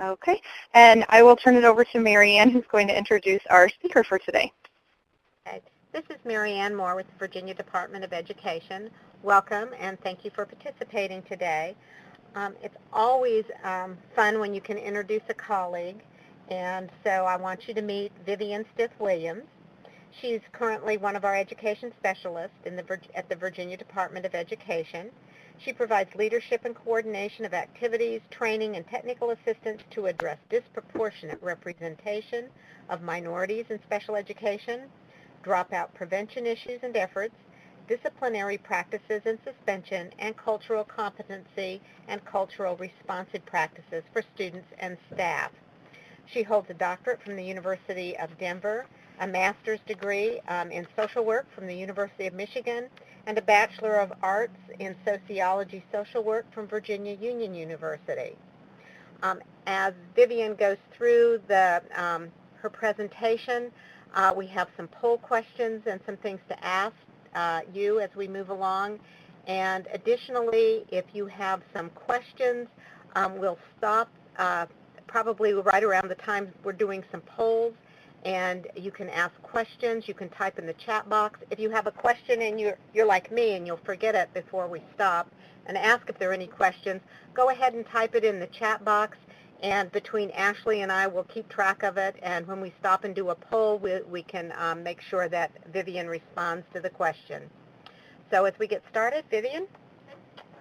Okay, and I will turn it over to Marianne, who's going to introduce our speaker for today. Okay. This is Marianne Moore with the Virginia Department of Education. Welcome, and thank you for participating today. It's always fun when you can introduce a colleague, and so I want you to meet Vivian Stith-Williams. She's currently one of our education specialists at the Virginia Department of Education. She provides leadership and coordination of activities, training, and technical assistance to address disproportionate representation of minorities in special education, dropout prevention issues and efforts, disciplinary practices and suspension, and cultural competency and cultural responsive practices for students and staff. She holds a doctorate from the University of Denver, a master's degree in social work from the University of Michigan, and a Bachelor of Arts in Sociology Social Work from Virginia Union University. As Vivian goes through her presentation, we have some poll questions and some things to ask you as we move along. And additionally, if you have some questions, we'll stop probably right around the time we're doing some polls, and you can ask questions. You can type in the chat box. If you have a question and you're like me and you'll forget it before we stop and ask if there are any questions, go ahead and type it in the chat box, and between Ashley and I, we'll keep track of it, and when we stop and do a poll, we can make sure that Vivian responds to the question. So as we get started, Vivian?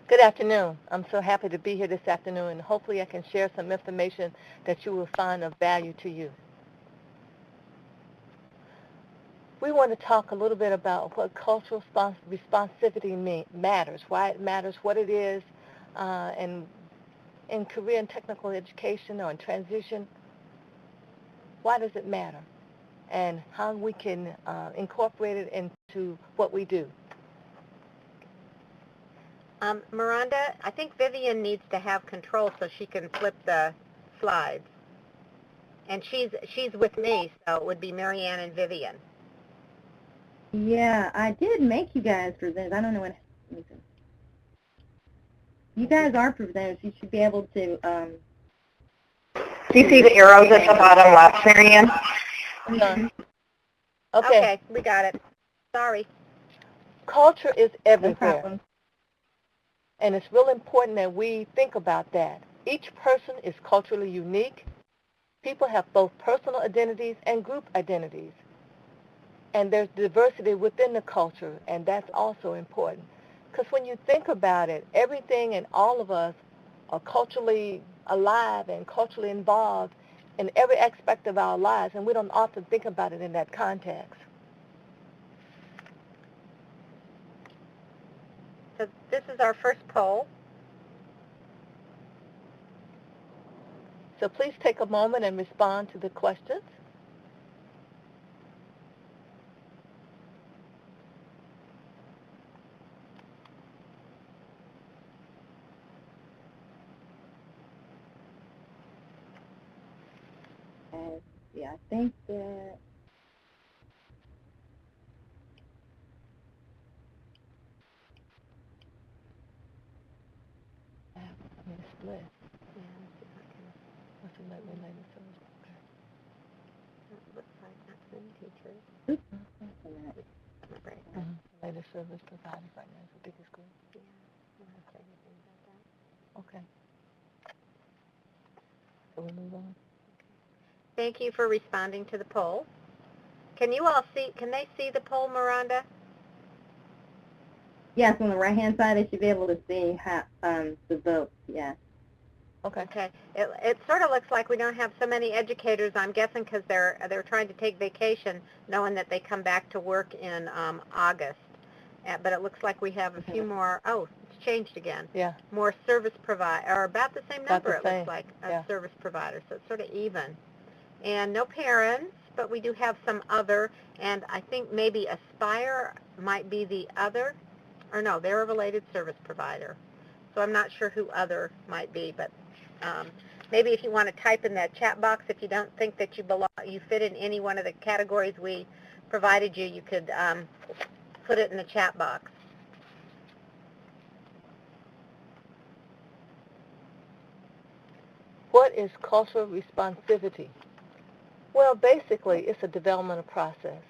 Good afternoon. I'm so happy to be here this afternoon, and hopefully I can share some information that you will find of value to you. We want to talk a little bit about what cultural responsivity matters, why it matters, what it is, and in career and technical education or in transition, why does it matter, and how we can incorporate it into what we do. Miranda, I think Vivian needs to have control so she can flip the slides. And she's with me, so it would be Marianne and Vivian. Yeah, I did make you guys presenters. I don't know what. You guys are presenters. You should be able to. Do you see the arrows at the bottom left, Marianne? Okay. Okay, we got it. Sorry. Culture is No everywhere. problem. And it's real important that we think about that. Each person is culturally unique. People have both personal identities and group identities. And there's diversity within the culture, and that's also important. Because when you think about it, everything and all of us are culturally alive and culturally involved in every aspect of our lives, and we don't often think about it in that context. So this is our first poll. So please take a moment and respond to the questions. Yeah, I think that. I mean, it's split. What's the related service? Okay. It looks like that's in teachers. Oops. Right. Related service provided right now is the biggest group. Yeah. You want to say anything about that? Okay. So we move on. Thank you for responding to the poll. Can you all see, can they see the poll, Miranda? Yes, on the right-hand side, they should be able to see how, the vote. Yeah. Okay. It sort of looks like we don't have so many educators, I'm guessing because they're trying to take vacation, knowing that they come back to work in August. But it looks like we have a few more. Oh, it's changed again. Yeah. More service provider, or about the same number, it looks like, of yeah. service providers. So it's sort of even. And no parents, but we do have some other, and I think maybe Aspire might be the other, or no, they're a related service provider. So I'm not sure who other might be, but maybe if you want to type in the chat box, if you don't think that you fit in any one of the categories we provided you, you could put it in the chat box. What is cultural responsivity? Well, basically, it's a developmental process.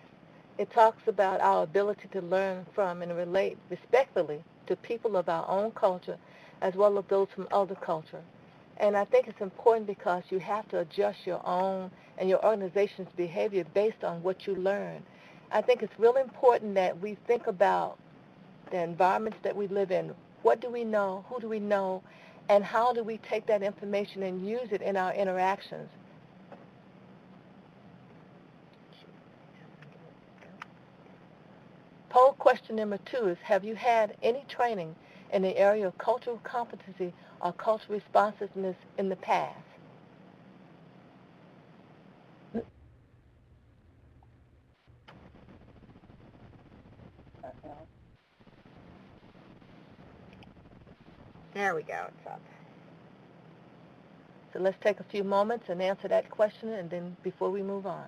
It talks about our ability to learn from and relate respectfully to people of our own culture as well as those from other culture. And I think it's important because you have to adjust your own and your organization's behavior based on what you learn. I think it's really important that we think about the environments that we live in. What do we know? Who do we know? And how do we take that information and use it in our interactions? Poll question number 2 is, have you had any training in the area of cultural competency or cultural responsiveness in the past? There we go. It's up. So let's take a few moments and answer that question, and then before we move on.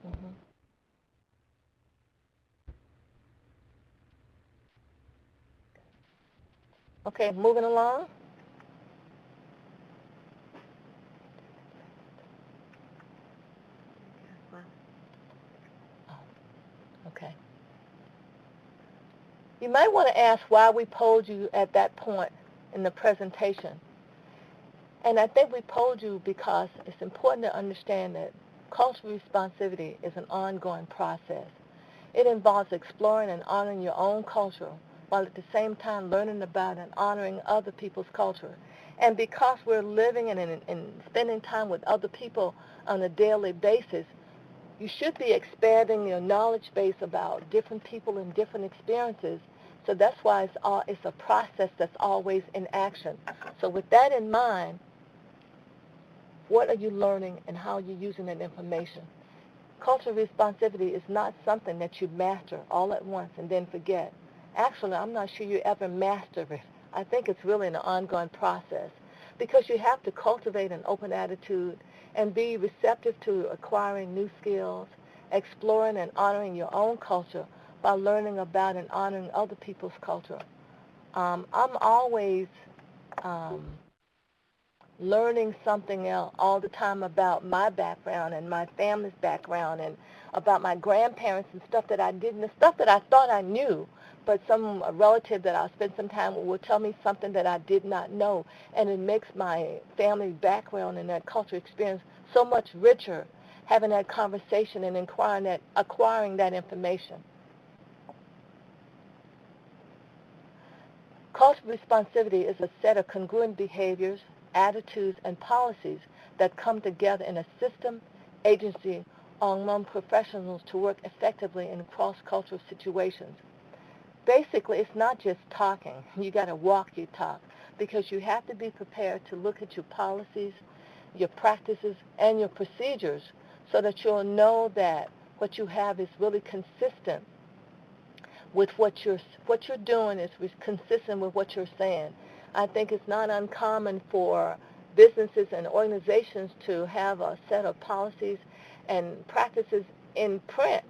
Mhm. Okay, moving along. Okay. You might want to ask why we polled you at that point in the presentation. And I think we polled you because it's important to understand that cultural responsivity is an ongoing process. It involves exploring and honoring your own culture while at the same time learning about and honoring other people's culture. And because we're living and spending time with other people on a daily basis, you should be expanding your knowledge base about different people and different experiences. So that's why it's a process that's always in action. So with that in mind, what are you learning and how are you using that information? Cultural responsivity is not something that you master all at once and then forget. Actually, I'm not sure you ever master it. I think it's really an ongoing process because you have to cultivate an open attitude and be receptive to acquiring new skills, exploring and honoring your own culture while learning about and honoring other people's culture. I'm always learning something else all the time about my background and my family's background and about my grandparents and stuff that I didn't, the stuff that I thought I knew, but some relative that I spent some time with will tell me something that I did not know, and it makes my family background and that cultural experience so much richer, having that conversation and acquiring that information. Cultural responsivity is a set of congruent behaviors, attitudes, and policies that come together in a system, agency, or among professionals to work effectively in cross-cultural situations. Basically, it's not just talking. You got to walk your talk because you have to be prepared to look at your policies, your practices, and your procedures so that you'll know that what you have is really consistent with what you're doing is consistent with what you're saying. I think it's not uncommon for businesses and organizations to have a set of policies and practices in print,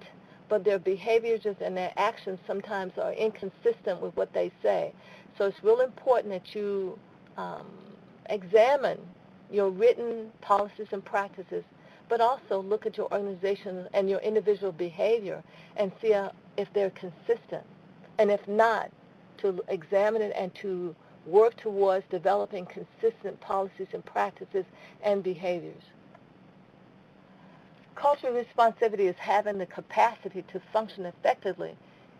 but their behaviors and their actions sometimes are inconsistent with what they say. So it's real important that you examine your written policies and practices, but also look at your organization and your individual behavior and see if they're consistent. And if not, to examine it and to work towards developing consistent policies and practices and behaviors. Cultural responsivity is having the capacity to function effectively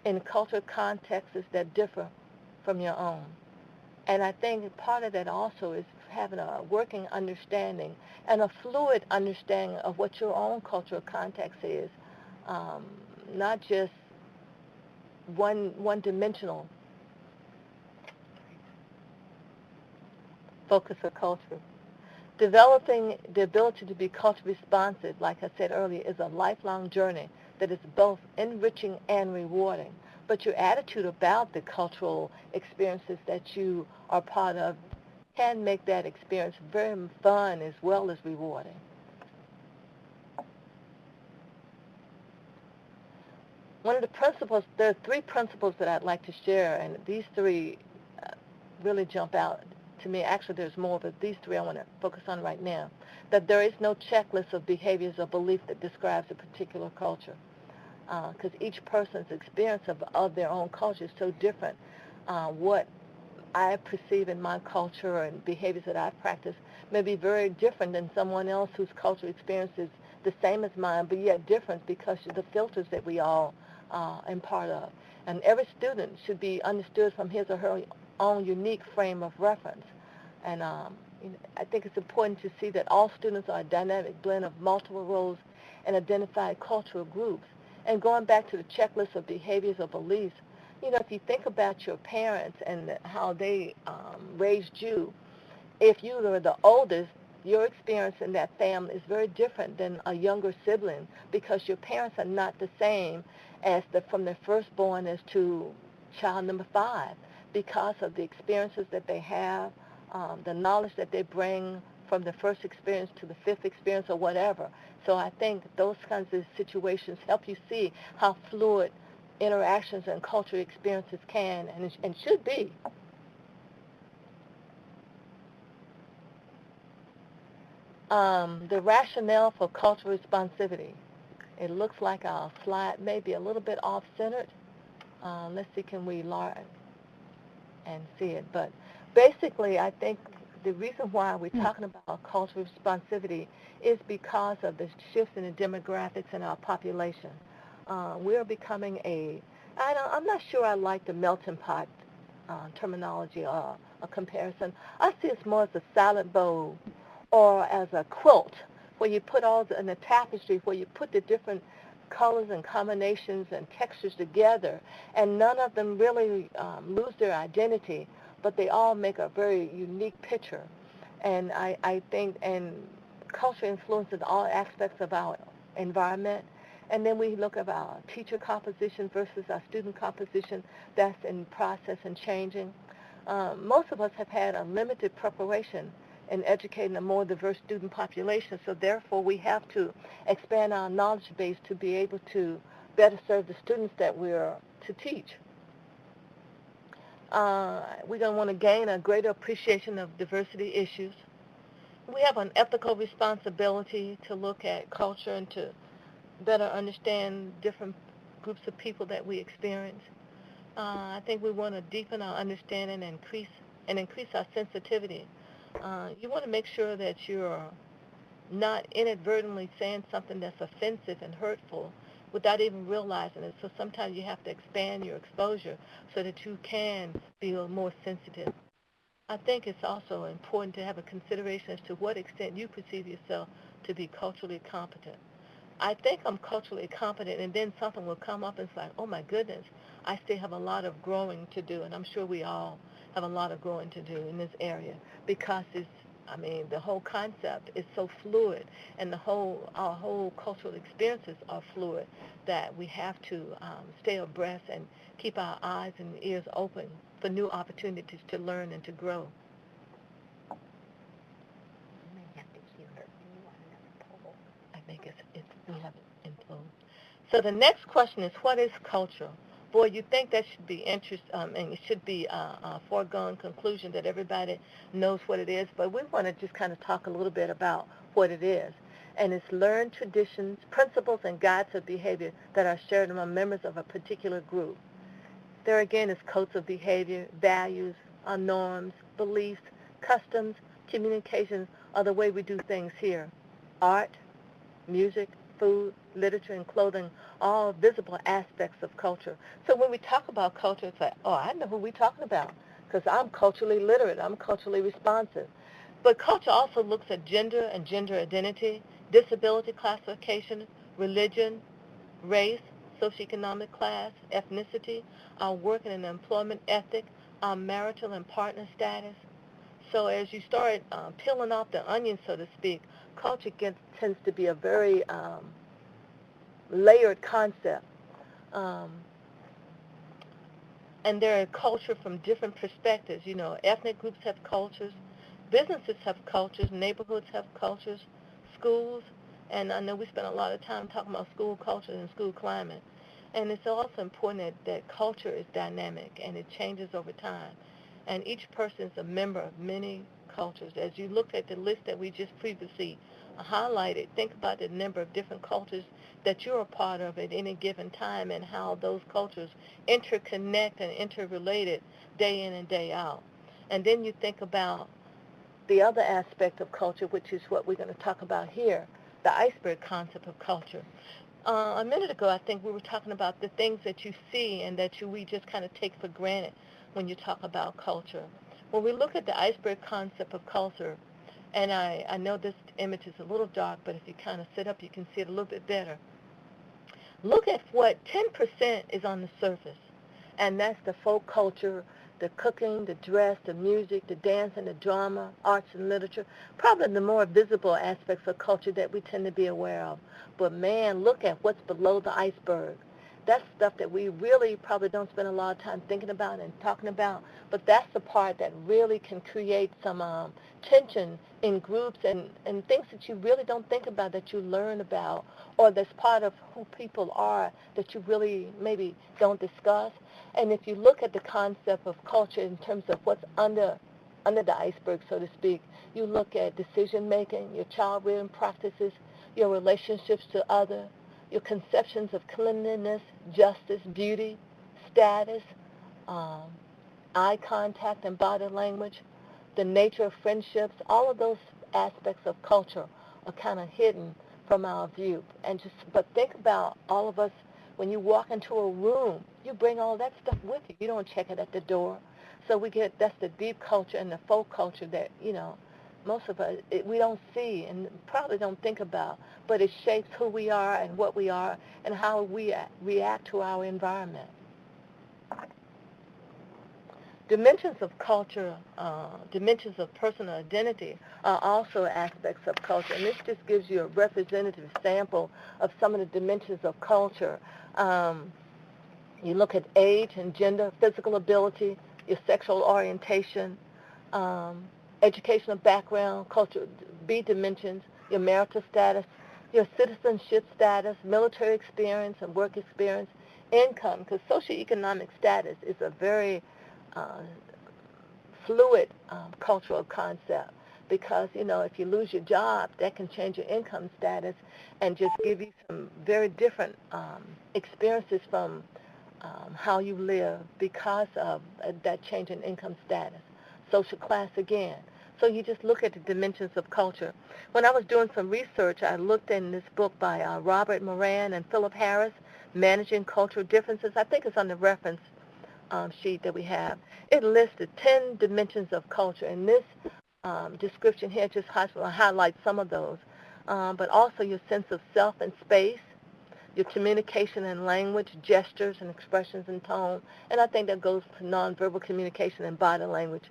in cultural contexts that differ from your own. And I think part of that also is having a working understanding and a fluid understanding of what your own cultural context is, not just one-dimensional focus of culture. Developing the ability to be culturally responsive, like I said earlier, is a lifelong journey that is both enriching and rewarding. But your attitude about the cultural experiences that you are part of can make that experience very fun as well as rewarding. one of the principles, there are three principles that I'd like to share, and these three really jump out to me. Actually, there's more, but these three I want to focus on right now. That there is no checklist of behaviors or beliefs that describes a particular culture, because each person's experience of their own culture is so different. What I perceive in my culture and behaviors that I practice may be very different than someone else whose cultural experience is the same as mine, but yet different because of the filters that we all am part of. And every student should be understood from his or her own unique frame of reference. And I think it's important to see that all students are a dynamic blend of multiple roles and identified cultural groups. And going back to the checklist of behaviors or beliefs, if you think about your parents and how they raised you, if you were the oldest, your experience in that family is very different than a younger sibling because your parents are not the same as from their firstborn as to child number 5 because of the experiences that they have, the knowledge that they bring from the first experience to the fifth experience or whatever. So I think those kinds of situations help you see how fluid interactions and cultural experiences can and should be. The rationale for cultural responsivity. It looks like our slide may be a little bit off-centered. Let's see, can we learn and see it? But basically, I think the reason why we're talking about cultural responsivity is because of the shifts in the demographics in our population. We're becoming I'm not sure I like the melting pot terminology or a comparison. I see it more as a salad bowl or as a quilt where you put in a tapestry where you put the different colors and combinations and textures together, and none of them really lose their identity, but they all make a very unique picture. And I think, and culture influences all aspects of our environment. And then we look at our teacher composition versus our student composition. That's in process and changing. Most of us have had a limited preparation in educating a more diverse student population, so therefore we have to expand our knowledge base to be able to better serve the students that we're to teach. We're going to want to gain a greater appreciation of diversity issues. We have an ethical responsibility to look at culture and to better understand different groups of people that we experience. I think we want to deepen our understanding and increase our sensitivity. You want to make sure that you're not inadvertently saying something that's offensive and hurtful without even realizing it. So sometimes you have to expand your exposure so that you can feel more sensitive. I think it's also important to have a consideration as to what extent you perceive yourself to be culturally competent. I think I'm culturally competent, and then something will come up and it's like, oh my goodness, I still have a lot of growing to do, and I'm sure we all have a lot of growing to do in this area because the whole concept is so fluid, and our whole cultural experiences are fluid that we have to stay abreast and keep our eyes and ears open for new opportunities to learn and to grow. I think we have it in full. So the next question is, what is culture? Boy, you think that should be and it should be a foregone conclusion that everybody knows what it is, but we want to just kind of talk a little bit about what it is. And it's learned traditions, principles, and guides of behavior that are shared among members of a particular group. There again is codes of behavior, values, norms, beliefs, customs, communications, or the way we do things here. Art, music, food, literature, and clothing, all visible aspects of culture. So when we talk about culture, it's like, oh, I know who we're talking about because I'm culturally literate. I'm culturally responsive. But culture also looks at gender and gender identity, disability classification, religion, race, socioeconomic class, ethnicity, our work and employment ethic, our marital and partner status. So as you start peeling off the onion, so to speak, culture tends to be a very layered concept. And there are culture from different perspectives. Ethnic groups have cultures, businesses have cultures, neighborhoods have cultures, schools, and I know we spent a lot of time talking about school culture and school climate. And it's also important that culture is dynamic and it changes over time. And each person is a member of many cultures. As you look at the list that we just previously highlighted, think about the number of different cultures that you're a part of at any given time and how those cultures interconnect and interrelated day in and day out. And then you think about the other aspect of culture, which is what we're going to talk about here, the iceberg concept of culture. A minute ago, I think we were talking about the things that you see and that we just kind of take for granted when you talk about culture. When we look at the iceberg concept of culture, and I know this image is a little dark, but if you kind of sit up, you can see it a little bit better. Look at what 10% is on the surface, and that's the folk culture, the cooking, the dress, the music, the dance, and the drama, arts and literature, probably the more visible aspects of culture that we tend to be aware of. But man, look at what's below the iceberg. That's stuff that we really probably don't spend a lot of time thinking about and talking about, but that's the part that really can create some tension in groups and things that you really don't think about that you learn about, or that's part of who people are that you really maybe don't discuss. And if you look at the concept of culture in terms of what's under the iceberg, so to speak, you look at decision-making, your child-rearing practices, your relationships to others, your conceptions of cleanliness, justice, beauty, status, eye contact and body language, the nature of friendships, all of those aspects of culture are kind of hidden from our view. But think about all of us, when you walk into a room, you bring all that stuff with you. You don't check it at the door. So that's the deep culture and the folk culture that, most of us, we don't see and probably don't think about, but it shapes who we are and what we are and how we react to our environment. Dimensions of culture, dimensions of personal identity are also aspects of culture, and this just gives you a representative sample of some of the dimensions of culture. You look at age and gender, physical ability, your sexual orientation, educational background, culture, B dimensions, your marital status, your citizenship status, military experience and work experience, income, because socioeconomic status is a very fluid cultural concept because, if you lose your job, that can change your income status and just give you some very different experiences from how you live because of that change in income status. Social class again. So you just look at the dimensions of culture. When I was doing some research, I looked in this book by Robert Moran and Philip Harris, Managing Cultural Differences. I think it's on the reference sheet that we have. It listed 10 dimensions of culture, and this description here just highlights some of those, but also your sense of self and space, your communication and language, gestures and expressions and tone, and I think that goes to nonverbal communication and body language.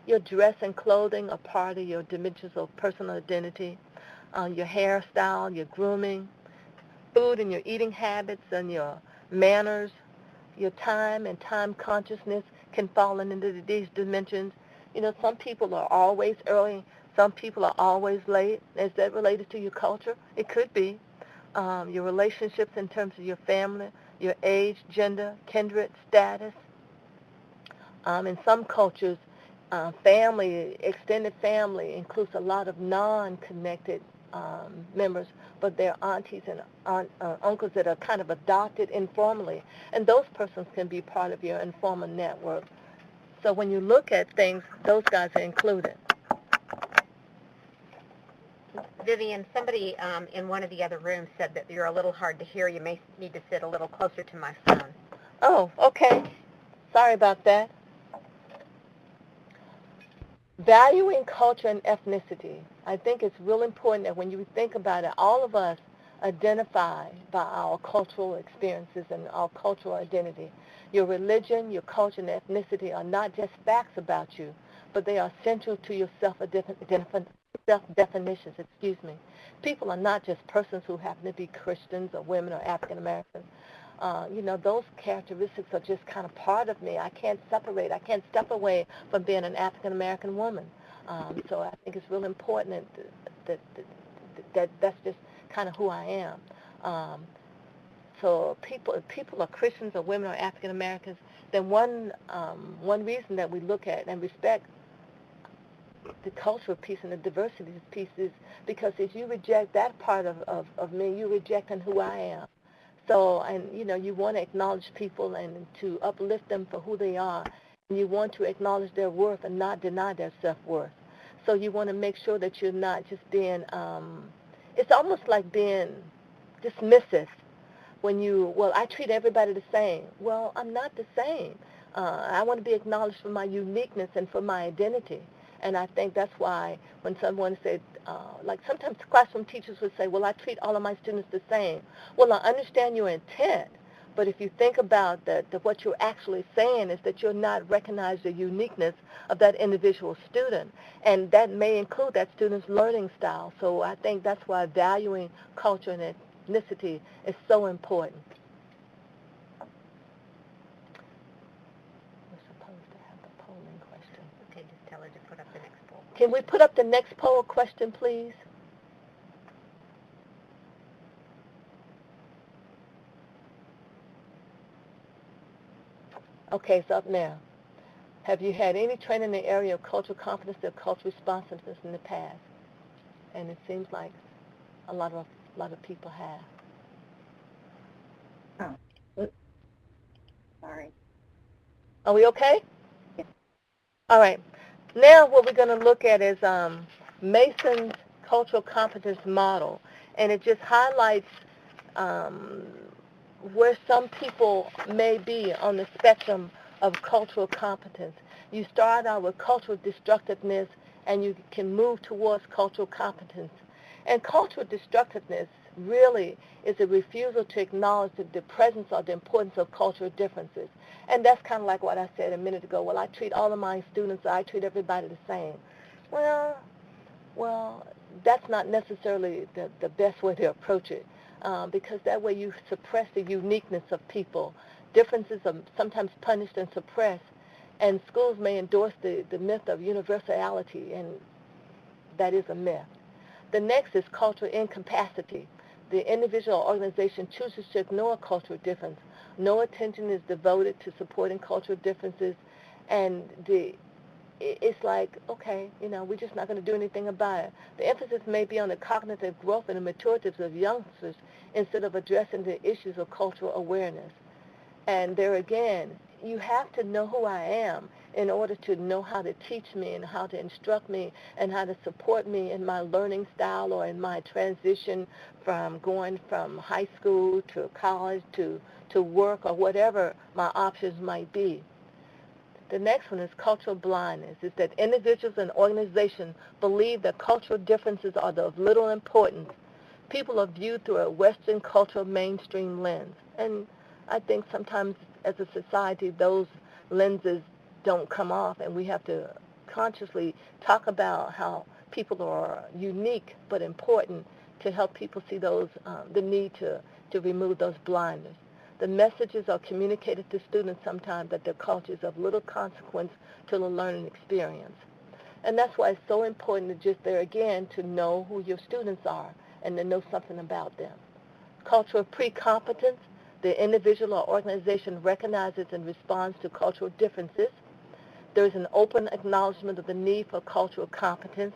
Your dress and clothing are part of your dimensions of personal identity, your hairstyle, your grooming, food and your eating habits and your manners, your time and time consciousness can fall into these dimensions. Some people are always early, some people are always late. Is that related to your culture? It could be. Your relationships in terms of your family, your age, gender, kindred, status. In some cultures, family, extended family includes a lot of non-connected members, but they're aunties and uncles that are kind of adopted informally, and those persons can be part of your informal network. So when you look at things, those guys are included. Vivian, somebody in one of the other rooms said that you're a little hard to hear. You may need to sit a little closer to my phone. Oh, okay. Sorry about that. Valuing culture and ethnicity. I think it's real important that when you think about it, all of us identify by our cultural experiences and our cultural identity. Your religion, your culture, and ethnicity are not just facts about you, but they are central to your self-definitions. People are not just persons who happen to be Christians or women or African Americans. Those characteristics are just kind of part of me. I can't separate. I can't step away from being an African American woman. So I think it's real important that's just kind of who I am. So if people are Christians or women or African Americans, then one reason that we look at and respect the cultural piece and the diversity piece is because if you reject that part of me, you're rejecting who I am. So, and you want to acknowledge people and to uplift them for who they are. And you want to acknowledge their worth and not deny their self-worth. So you want to make sure that you're not just being, it's almost like being dismissive when I treat everybody the same. Well, I'm not the same. I want to be acknowledged for my uniqueness and for my identity. And I think that's why when someone said, like sometimes classroom teachers would say, well, I treat all of my students the same. Well, I understand your intent, but if you think about that what you're actually saying is that you're not recognizing the uniqueness of that individual student, and that may include that student's learning style. So I think that's why valuing culture and ethnicity is so important. We're supposed to have the polling question. Okay, just tell her to put up the next poll. Can we put up the next poll question, please? Okay, it's up now. Have you had any training in the area of cultural competence or cultural responsiveness in the past? And it seems like a lot of people have. Oh, oops. Sorry. Are we okay? Yeah. All right. Now what we're going to look at is Mason's cultural competence model, and it just highlights where some people may be on the spectrum of cultural competence. You start out with cultural destructiveness, and you can move towards cultural competence. And cultural destructiveness really is a refusal to acknowledge the presence or the importance of cultural differences. And that's kind of like what I said a minute ago. Well, I treat all of my students, I treat everybody the same. Well, that's not necessarily the best way to approach it, because that way you suppress the uniqueness of people. Differences are sometimes punished and suppressed, and schools may endorse the myth of universality, and that is a myth. The next is cultural incapacity. The individual or organization chooses to ignore cultural difference. No attention is devoted to supporting cultural differences, and it's like, okay, we're just not going to do anything about it. The emphasis may be on the cognitive growth and the maturity of youngsters instead of addressing the issues of cultural awareness. And there again, you have to know who I am in order to know how to teach me and how to instruct me and how to support me in my learning style or in my transition from going from high school to college to work or whatever my options might be. The next one is cultural blindness. It's that individuals and organizations believe that cultural differences are of little importance. People are viewed through a Western cultural mainstream lens. And I think sometimes as a society, those lenses don't come off, and we have to consciously talk about how people are unique but important to help people see those the need to remove those blinders. The messages are communicated to students sometimes that their culture is of little consequence to the learning experience. And that's why it's so important to just there again to know who your students are and to know something about them. Cultural pre-competence, the individual or organization recognizes and responds to cultural differences. There is an open acknowledgement of the need for cultural competence.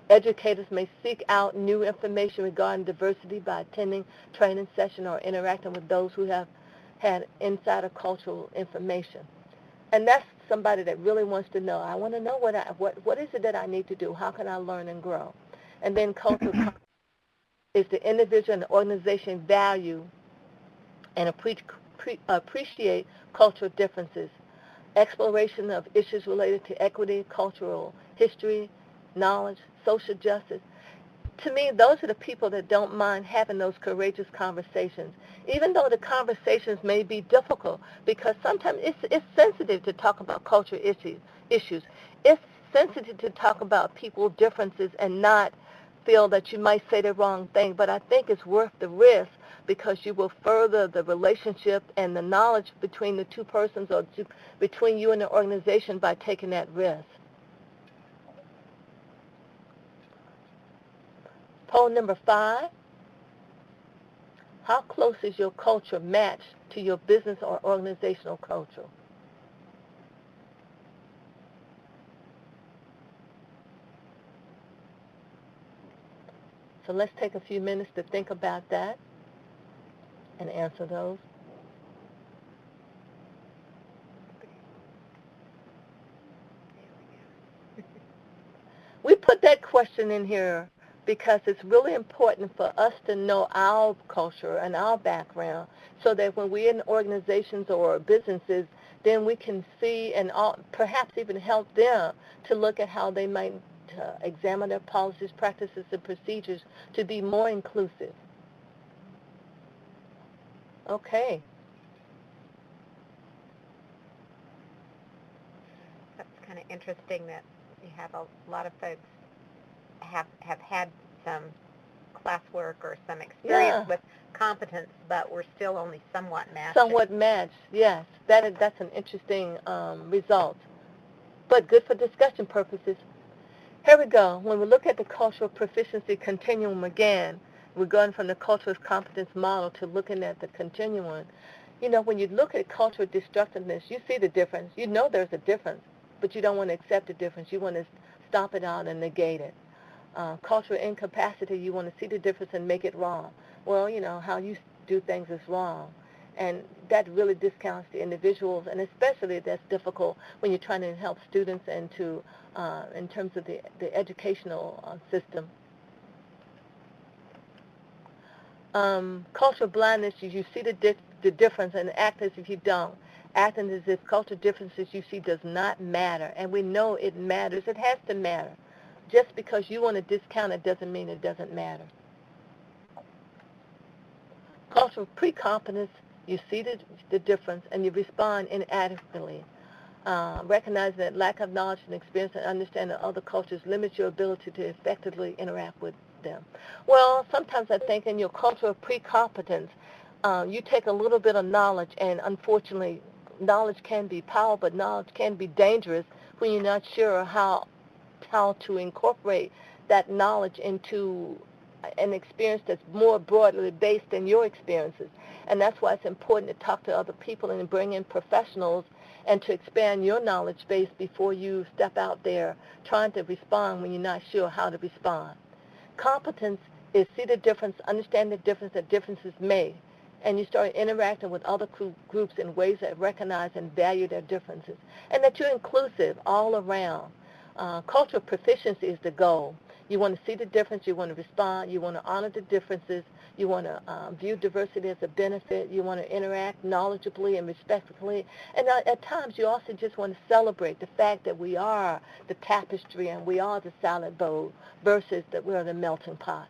Educators may seek out new information regarding diversity by attending training sessions or interacting with those who have had insider cultural information. And that's somebody that really wants to know. I want to know what is it that I need to do? How can I learn and grow? And then cultural competence is the individual and the organization value and appreciate cultural differences. Exploration of issues related to equity, cultural history, knowledge, social justice. To me, those are the people that don't mind having those courageous conversations, even though the conversations may be difficult, because sometimes it's sensitive to talk about cultural issues. It's sensitive to talk about people's differences and not feel that you might say the wrong thing, but I think it's worth the risk because you will further the relationship and the knowledge between the two persons or between you and the organization by taking that risk. Poll number 5, how close is your culture matched to your business or organizational culture? So let's take a few minutes to think about that and answer those. We put that question in here because it's really important for us to know our culture and our background so that when we're in organizations or businesses, then we can see and perhaps even help them to look at how they might examine their policies, practices, and procedures to be more inclusive. Okay. That's kind of interesting that you have a lot of folks have had some classwork or some experience with competence, but we're still only somewhat matched. Somewhat matched, yes. That's an interesting result, but good for discussion purposes. Here we go. When we look at the cultural proficiency continuum again, we're going from the cultural competence model to looking at the continuum. You know, when you look at cultural destructiveness, you see the difference. You know there's a difference, but you don't want to accept the difference. You want to stomp it out and negate it. Cultural incapacity, you want to see the difference and make it wrong. Well, you know, how you do things is wrong. And that really discounts the individuals, and especially that's difficult when you're trying to help students and to, in terms of the educational system. Cultural blindness, you see the difference and act as if you don't. Acting as if cultural differences you see does not matter, and we know it matters. It has to matter. Just because you want to discount it doesn't mean it doesn't matter. Cultural precompetence, you see the difference and you respond inadequately. Recognizing that lack of knowledge and experience and understanding of other cultures limits your ability to effectively interact with them. Well, sometimes I think in your cultural precompetence, you take a little bit of knowledge, and unfortunately, knowledge can be power, but knowledge can be dangerous when you're not sure how to incorporate that knowledge into an experience that's more broadly based than your experiences. And that's why it's important to talk to other people and bring in professionals and to expand your knowledge base before you step out there trying to respond when you're not sure how to respond. Competence is see the difference, understand the difference that differences make, and you start interacting with other groups in ways that recognize and value their differences, and that you're inclusive all around. Cultural proficiency is the goal. You want to see the difference, you want to respond, you want to honor the differences, you want to view diversity as a benefit, you want to interact knowledgeably and respectfully, and at times you also just want to celebrate the fact that we are the tapestry and we are the salad bowl versus that we're the melting pot.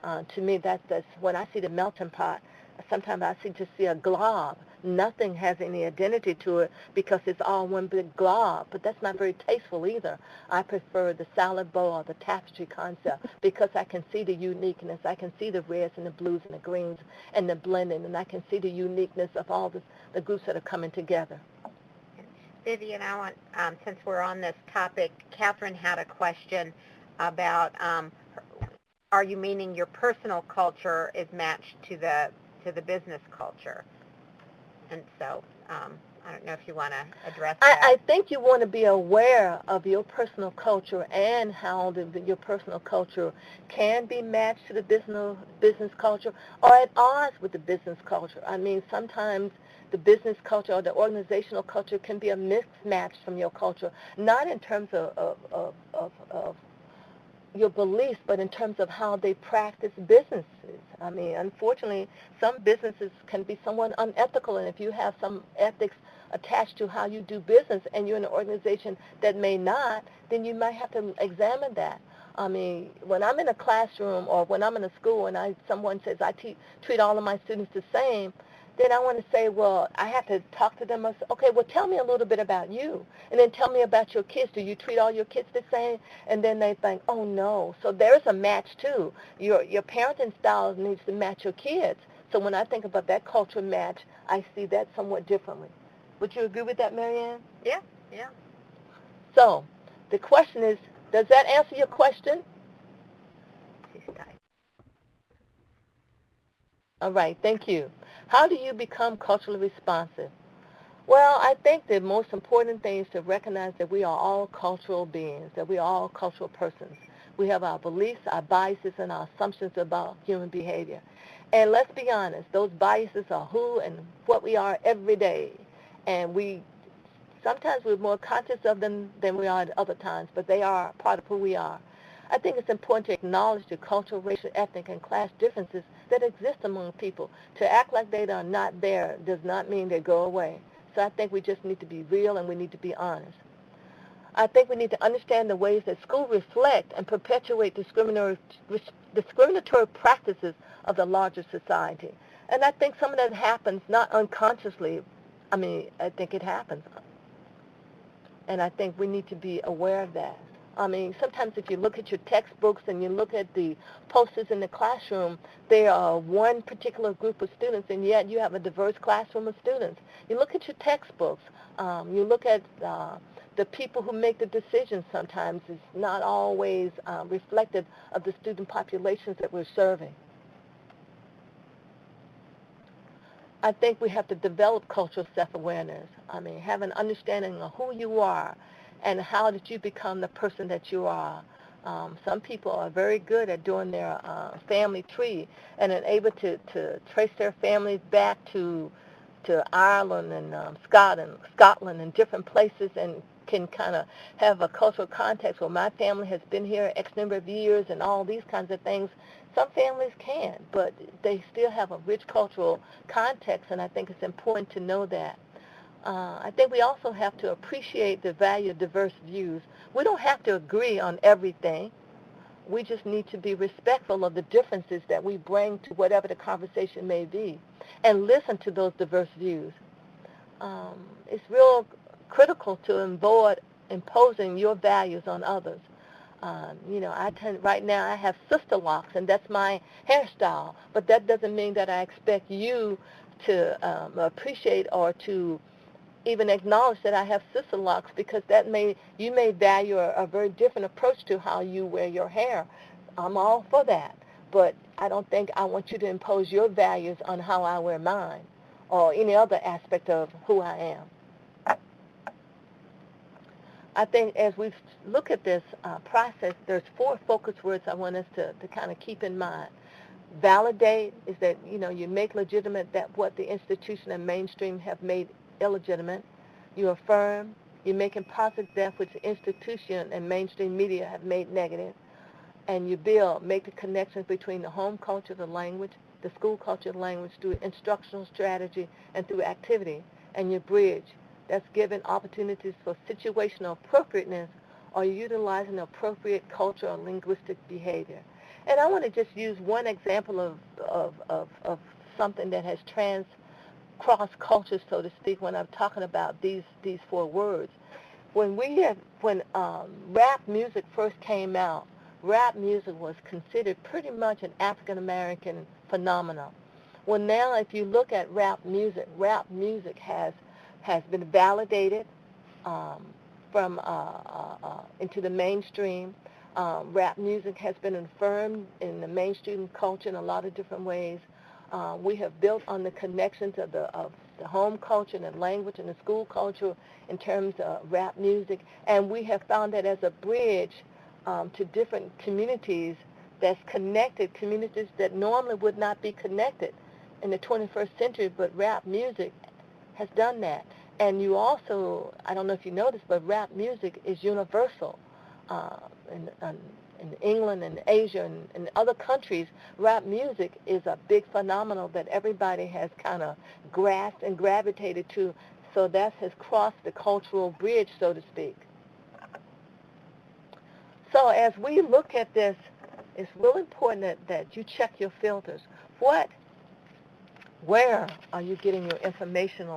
To me, that's when I see the melting pot, sometimes I just see a glob. Nothing has any identity to it because it's all one big glob, but that's not very tasteful either. I prefer the salad bowl or the tapestry concept because I can see the uniqueness. I can see the reds and the blues and the greens and the blending, and I can see the uniqueness of all the groups that are coming together. Vivian, I want, since we're on this topic, Catherine had a question about, are you meaning your personal culture is matched to the business culture? And so I don't know if you want to address that. I think you want to be aware of your personal culture and how your personal culture can be matched to the business culture or at odds with the business culture. I mean, sometimes the business culture or the organizational culture can be a mismatch from your culture, not in terms of your beliefs, but in terms of how they practice businesses. I mean, unfortunately, some businesses can be somewhat unethical, and if you have some ethics attached to how you do business and you're in an organization that may not, then you might have to examine that. I mean, when I'm in a classroom or when I'm in a school and someone says I treat all of my students the same, then I want to say, well, I have to talk to them and say, okay, well, tell me a little bit about you. And then tell me about your kids. Do you treat all your kids the same? And then they think, oh, no. So there's a match, too. Your parenting style needs to match your kids. So when I think about that cultural match, I see that somewhat differently. Would you agree with that, Marianne? Yeah. So the question is, does that answer your question? She's tight. All right, thank you. How do you become culturally responsive? Well, I think the most important thing is to recognize that we are all cultural beings, that we are all cultural persons. We have our beliefs, our biases, and our assumptions about human behavior. And let's be honest, those biases are who and what we are every day. And sometimes we're more conscious of them than we are at other times, but they are part of who we are. I think it's important to acknowledge the cultural, racial, ethnic, and class differences that exist among people. To act like they are not there does not mean they go away. So I think we just need to be real and we need to be honest. I think we need to understand the ways that schools reflect and perpetuate discriminatory practices of the larger society. And I think some of that happens not unconsciously. I think it happens. And I think we need to be aware of that. Sometimes if you look at your textbooks and you look at the posters in the classroom, they are one particular group of students, and yet you have a diverse classroom of students. You look at your textbooks. You look at the people who make the decisions sometimes. It's not always reflective of the student populations that we're serving. I think we have to develop cultural self-awareness. Have an understanding of who you are and how did you become the person that you are. Some people are very good at doing their family tree and are able to trace their families back to Ireland and Scotland and different places and can kind of have a cultural context where my family has been here X number of years and all these kinds of things. Some families can, but they still have a rich cultural context, and I think it's important to know that. I think we also have to appreciate the value of diverse views. We don't have to agree on everything. We just need to be respectful of the differences that we bring to whatever the conversation may be and listen to those diverse views. It's real critical to avoid imposing your values on others. Right now I have sister locks, and that's my hairstyle, but that doesn't mean that I expect you to appreciate or to even acknowledge that I have sister locks, because you may value a very different approach to how you wear your hair. I'm all for that, but I don't think I want you to impose your values on how I wear mine or any other aspect of who I am. I think as we look at this process, there's 4 focus words I want us to kind of keep in mind. Validate is that, you make legitimate that what the institution and mainstream have made illegitimate. You affirm, you're making positive that which the institution and mainstream media have made negative. And you build, make the connections between the home culture, the language, the school culture, the language, through instructional strategy and through activity. And you bridge. That's giving opportunities for situational appropriateness or utilizing appropriate cultural and linguistic behavior. And I want to just use one example of something that has cross cultures, so to speak, when I'm talking about these 4 words. When rap music first came out, rap music was considered pretty much an African American phenomenon. Well, now if you look at rap music has been validated from into the mainstream. Rap music has been affirmed in the mainstream culture in a lot of different ways. We have built on the connections of the home culture and the language and the school culture in terms of rap music, and we have found that as a bridge to different communities that's connected, communities that normally would not be connected in the 21st century, but rap music has done that. And you also, I don't know if you noticed, but rap music is universal. In England and Asia and other countries, rap music is a big phenomenon that everybody has kind of grasped and gravitated to. So that has crossed the cultural bridge, so to speak. So as we look at this, it's real important that you check your filters. Where are you getting your information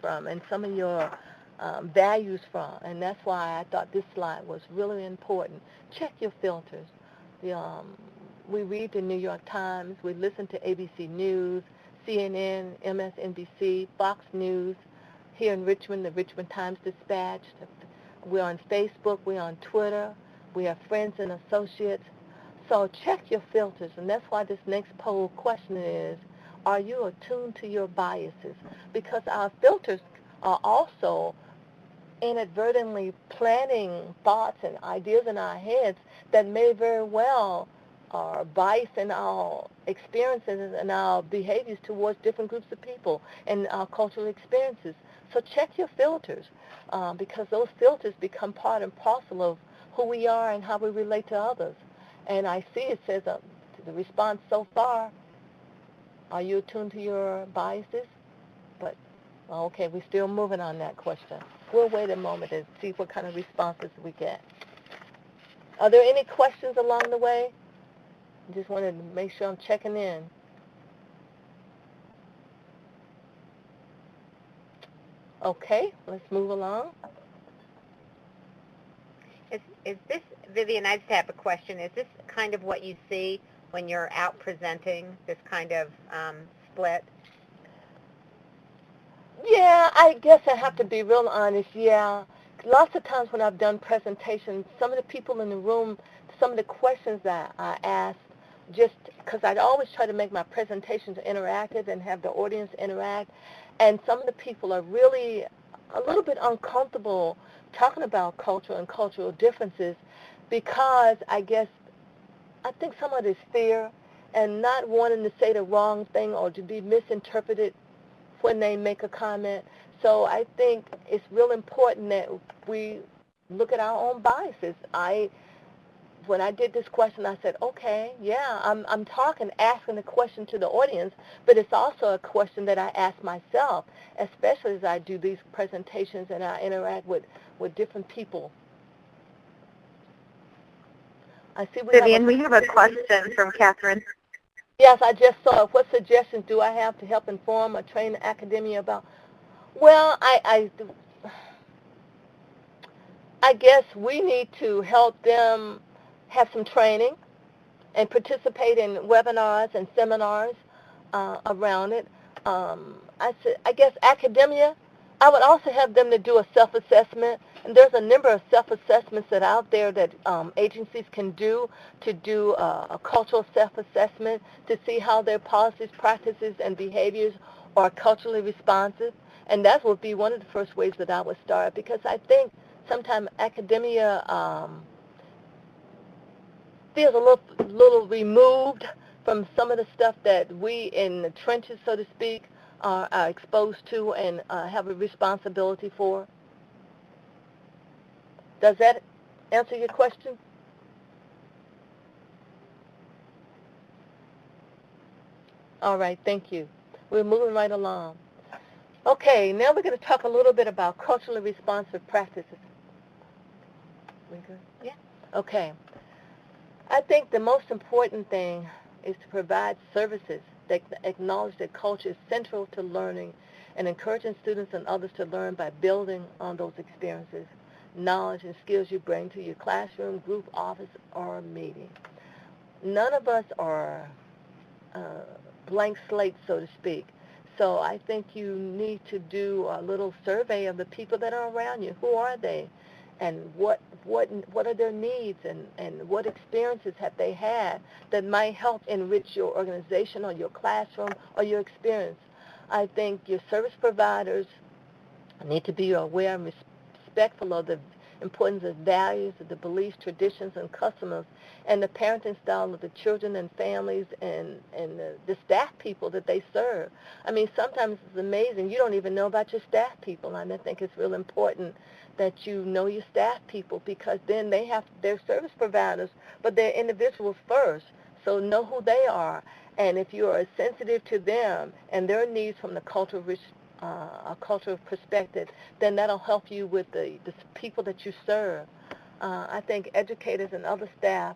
from, and some of your values from? And that's why I thought this slide was really important. Check your filters. We read the New York Times, we listen to ABC News, CNN, MSNBC, Fox News. Here in Richmond, the Richmond Times-Dispatch. We're on Facebook, we're on Twitter, we have friends and associates. So check your filters, and that's why this next poll question is, are you attuned to your biases? Because our filters are also inadvertently planting thoughts and ideas in our heads that may very well are biased in our experiences and our behaviors towards different groups of people and our cultural experiences. So check your filters, because those filters become part and parcel of who we are and how we relate to others. And I see it says the response so far, are you attuned to your biases? But, okay, we're still moving on that question. We'll wait a moment and see what kind of responses we get. Are there any questions along the way? I just wanted to make sure I'm checking in. Okay, let's move along. Is this, Vivian, I just have a question. Is this kind of what you see when you're out presenting, this kind of split? Yeah, I guess I have to be real honest, yeah. Lots of times when I've done presentations, some of the people in the room, some of the questions that I asked, just because I'd always try to make my presentations interactive and have the audience interact, and some of the people are really a little bit uncomfortable talking about culture and cultural differences because I think some of it is fear and not wanting to say the wrong thing or to be misinterpreted when they make a comment. So I think it's real important that we look at our own biases. When I did this question, I said, okay, yeah, I'm asking the question to the audience, but it's also a question that I ask myself, especially as I do these presentations and I interact with different people. I see Vivian, we have a question from Catherine. Yes, I just saw it. What suggestions do I have to help inform or train the academia about? Well, I guess we need to help them have some training and participate in webinars and seminars around it. I guess academia, I would also have them to do a self-assessment. And there's a number of self-assessments that are out there that agencies can do to do a cultural self-assessment to see how their policies, practices, and behaviors are culturally responsive. And that would be one of the first ways that I would start, because I think sometimes academia feels a little removed from some of the stuff that we in the trenches, so to speak, are exposed to and have a responsibility for. Does that answer your question? All right, thank you. We're moving right along. Okay, now we're going to talk a little bit about culturally responsive practices. We good? Yeah. Okay. I think the most important thing is to provide services that acknowledge that culture is central to learning and encouraging students and others to learn by building on those experiences, knowledge, and skills you bring to your classroom, group, office, or meeting. None of us are blank slates, so to speak. So I think you need to do a little survey of the people that are around you. Who are they? And what are their needs, and what experiences have they had that might help enrich your organization or your classroom or your experience. I think your service providers need to be aware and respectful of the importance of values, of the beliefs, traditions, and customs, and the parenting style of the children and families and the staff people that they serve. I mean, sometimes it's amazing. You don't even know about your staff people, and I think it's real important that you know your staff people, because then they have their service providers, but they're individuals first, so know who they are. And if you are sensitive to them and their needs from the cultural perspective, then that'll help you with the people that you serve. I think educators and other staff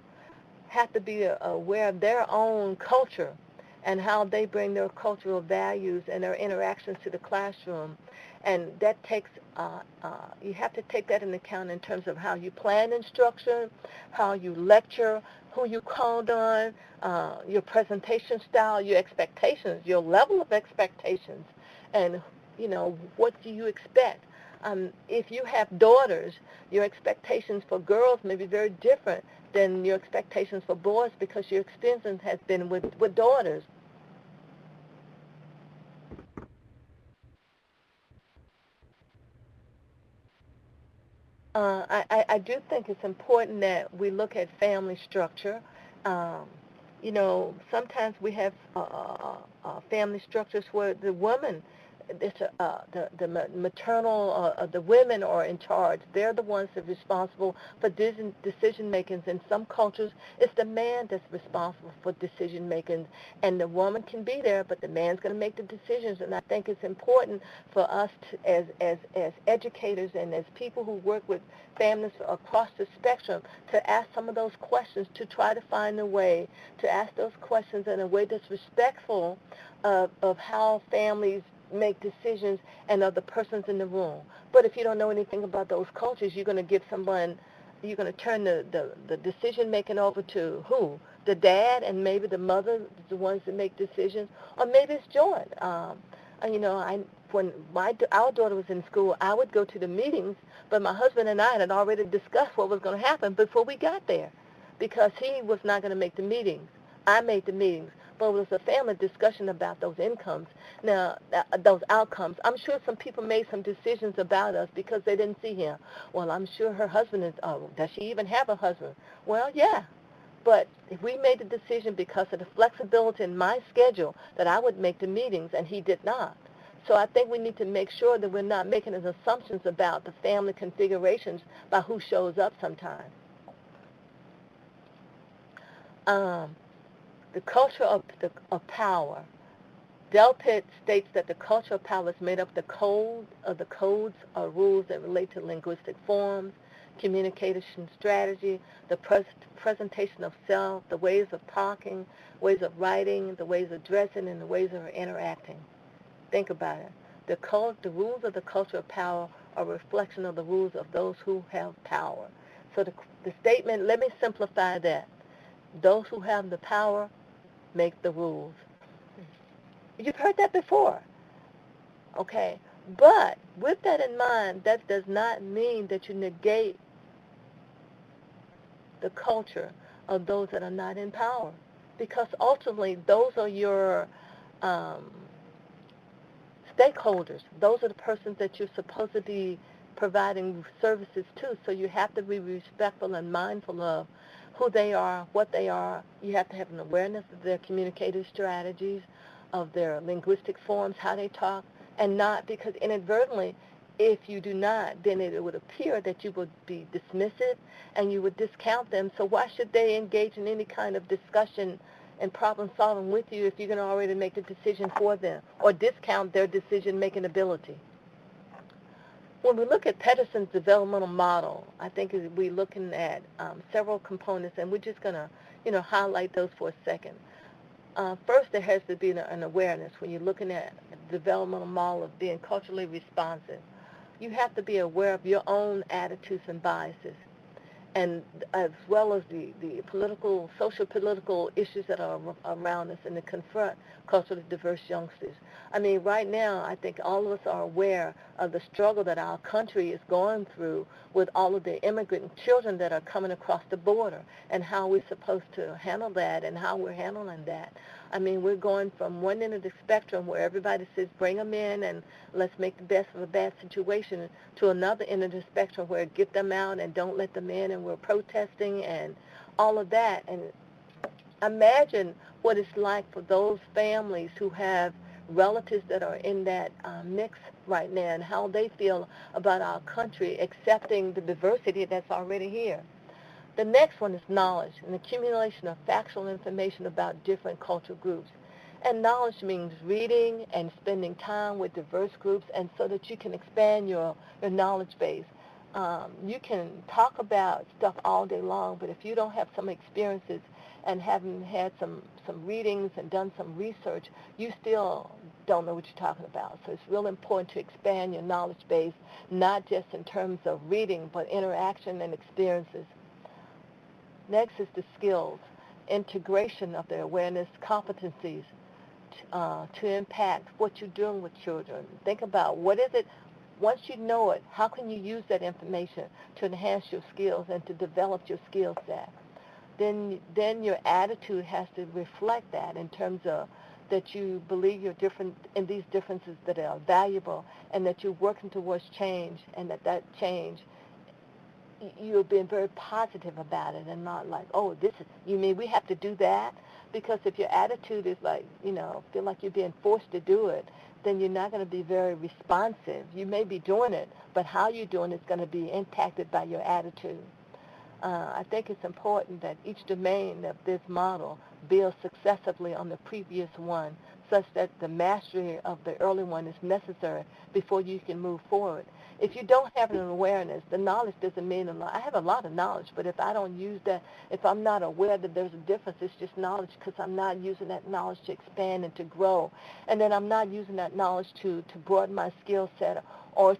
have to be aware of their own culture and how they bring their cultural values and their interactions to the classroom. And that takes, you have to take that into account in terms of how you plan instruction, how you lecture, who you called on, your presentation style, your expectations, your level of expectations, and, what do you expect? If you have daughters, your expectations for girls may be very different than your expectations for boys because your experience has been with daughters. I do think it's important that we look at family structure. Um, sometimes we have family structures where the woman, the maternal, the women are in charge. They're the ones that are responsible for decision makings. In some cultures, it's the man that's responsible for decision making, and the woman can be there, but the man's going to make the decisions. And I think it's important for us to, as educators and as people who work with families across the spectrum, to ask some of those questions, to try to find a way to ask those questions in a way that's respectful of how families make decisions and of the persons in the room. But if you don't know anything about those cultures, you're going to give someone, you're going to turn the decision making over to who? The dad, and maybe the mother, the ones that make decisions, or maybe it's joint. When our daughter was in school, I would go to the meetings, but my husband and I had already discussed what was going to happen before we got there, because he was not going to make the meetings. I made the meetings, but it was a family discussion about those incomes. Now, those outcomes. I'm sure some people made some decisions about us because they didn't see him. Well, I'm sure her husband is, does she even have a husband? Well, yeah. But if we made the decision because of the flexibility in my schedule that I would make the meetings, and he did not. So I think we need to make sure that we're not making assumptions about the family configurations by who shows up sometimes. The culture of power. Delpit states that the culture of power is made up of the codes or rules that relate to linguistic forms, communication strategy, the presentation of self, the ways of talking, ways of writing, the ways of dressing, and the ways of interacting. Think about it. The rules of the culture of power are a reflection of the rules of those who have power. So the statement, let me simplify that. Those who have the power make the rules. You've heard that before, okay? But with that in mind, that does not mean that you negate the culture of those that are not in power, because ultimately those are your stakeholders. Those are the persons that you're supposed to be providing services to, so you have to be respectful and mindful of who they are, what they are. You have to have an awareness of their communicative strategies, of their linguistic forms, how they talk, and not because inadvertently, if you do not, then it would appear that you would be dismissive and you would discount them. So why should they engage in any kind of discussion and problem solving with you if you're going to already make the decision for them or discount their decision-making ability? When we look at Pedersen's developmental model, I think we're looking at several components, and we're just going to highlight those for a second. First, there has to be an awareness when you're looking at the developmental model of being culturally responsive. You have to be aware of your own attitudes and biases, and as well as the social political issues that are around us and to confront culturally diverse youngsters. I mean, right now, I think all of us are aware of the struggle that our country is going through with all of the immigrant children that are coming across the border and how we're supposed to handle that and how we're handling that. I mean, we're going from one end of the spectrum where everybody says, bring them in and let's make the best of a bad situation, to another end of the spectrum where get them out and don't let them in, and we're protesting and all of that. And imagine what it's like for those families who have relatives that are in that mix right now and how they feel about our country accepting the diversity that's already here. The next one is knowledge, an accumulation of factual information about different cultural groups. And knowledge means reading and spending time with diverse groups, and so that you can expand your knowledge base. You can talk about stuff all day long, but if you don't have some experiences and haven't had some readings and done some research, you still don't know what you're talking about. So it's real important to expand your knowledge base, not just in terms of reading, but interaction and experiences. Next is the skills, integration of their awareness competencies to impact what you're doing with children. Think about what is it once you know it, how can you use that information to enhance your skills and to develop your skill set? Then your attitude has to reflect that in terms of that you believe you're different in these differences that are valuable, and that you're working towards change, and that change, you're being very positive about it and not like, oh, this is, you mean we have to do that? Because if your attitude is like, feel like you're being forced to do it, then you're not going to be very responsive. You may be doing it, but how you're doing it is going to be impacted by your attitude. I think it's important that each domain of this model builds successively on the previous one, such that the mastery of the early one is necessary before you can move forward. If you don't have an awareness, the knowledge doesn't mean a lot. I have a lot of knowledge, but if I don't use that, if I'm not aware that there's a difference, it's just knowledge because I'm not using that knowledge to expand and to grow. And then I'm not using that knowledge to broaden my skill set or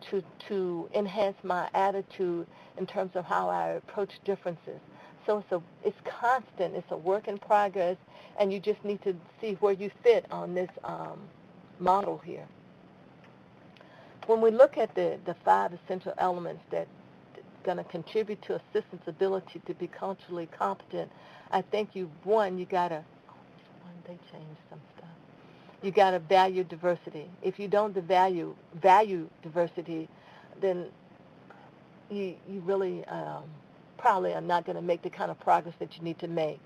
to enhance my attitude in terms of how I approach differences. So it's constant. It's a work in progress, and you just need to see where you fit on this model here. When we look at the 5 essential elements that are going to contribute to a system's ability to be culturally competent, I think you got to, they changed some stuff. You got to value diversity. If you don't value diversity, then you really probably are not going to make the kind of progress that you need to make.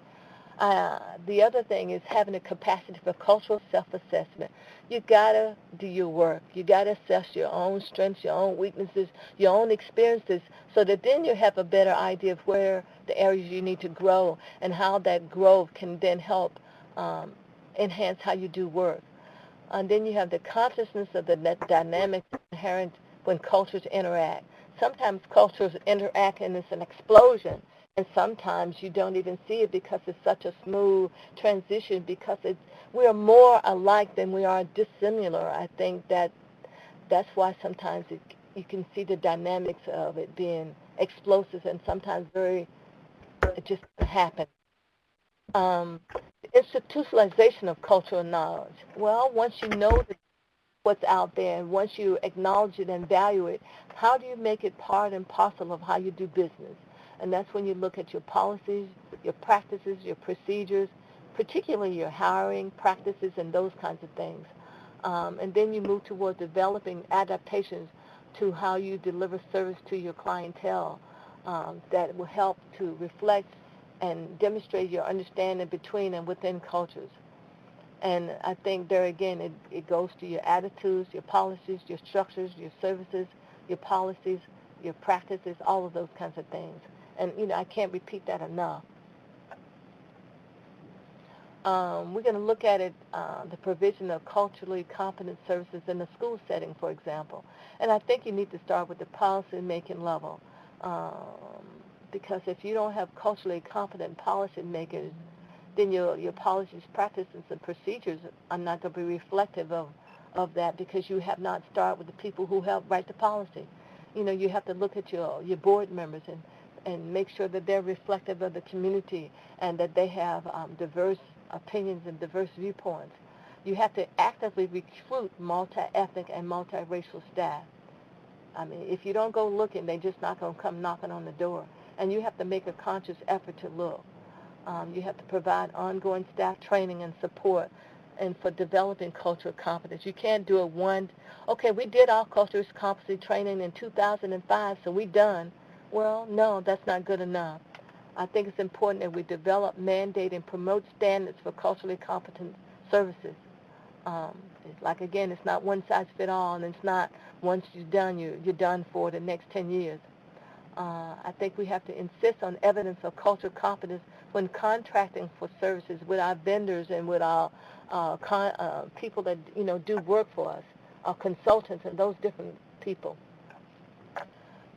The other thing is having a capacity for cultural self-assessment. You got to do your work. You got to assess your own strengths, your own weaknesses, your own experiences, so that then you have a better idea of where the areas you need to grow and how that growth can then help enhance how you do work. And then you have the consciousness of the dynamics inherent when cultures interact. Sometimes cultures interact and it's an explosion, and sometimes you don't even see it because it's such a smooth transition, because we are more alike than we are dissimilar. I think that's why sometimes you can see the dynamics of it being explosive and sometimes it just happens. Institutionalization of cultural knowledge. Well, once you know what's out there and once you acknowledge it and value it, how do you make it part and parcel of how you do business? And that's when you look at your policies, your practices, your procedures, particularly your hiring practices and those kinds of things. And then you move toward developing adaptations to how you deliver service to your clientele that will help to reflect and demonstrate your understanding between and within cultures. And I think there again, it goes to your attitudes, your policies, your structures, your services, your policies, your practices, all of those kinds of things. And, I can't repeat that enough. We're going to look at it, the provision of culturally competent services in the school setting, for example. And I think you need to start with the policy-making level. Because if you don't have culturally competent policymakers, then your policies, practices, and procedures are not going to be reflective of that, because you have not started with the people who help write the policy. You have to look at your board members and make sure that they're reflective of the community and that they have diverse opinions and diverse viewpoints. You have to actively recruit multi-ethnic and multiracial staff. I mean, if you don't go looking, they're just not going to come knocking on the door. And you have to make a conscious effort to look. You have to provide ongoing staff training and support and for developing cultural competence. You can't do it we did our cultural competency training in 2005, so we're done. Well, no, that's not good enough. I think it's important that we develop, mandate, and promote standards for culturally competent services. It's not one size fits all, and it's not once you're done, you're done for the next 10 years. I think we have to insist on evidence of cultural competence when contracting for services with our vendors and with our people that do work for us, our consultants and those different people.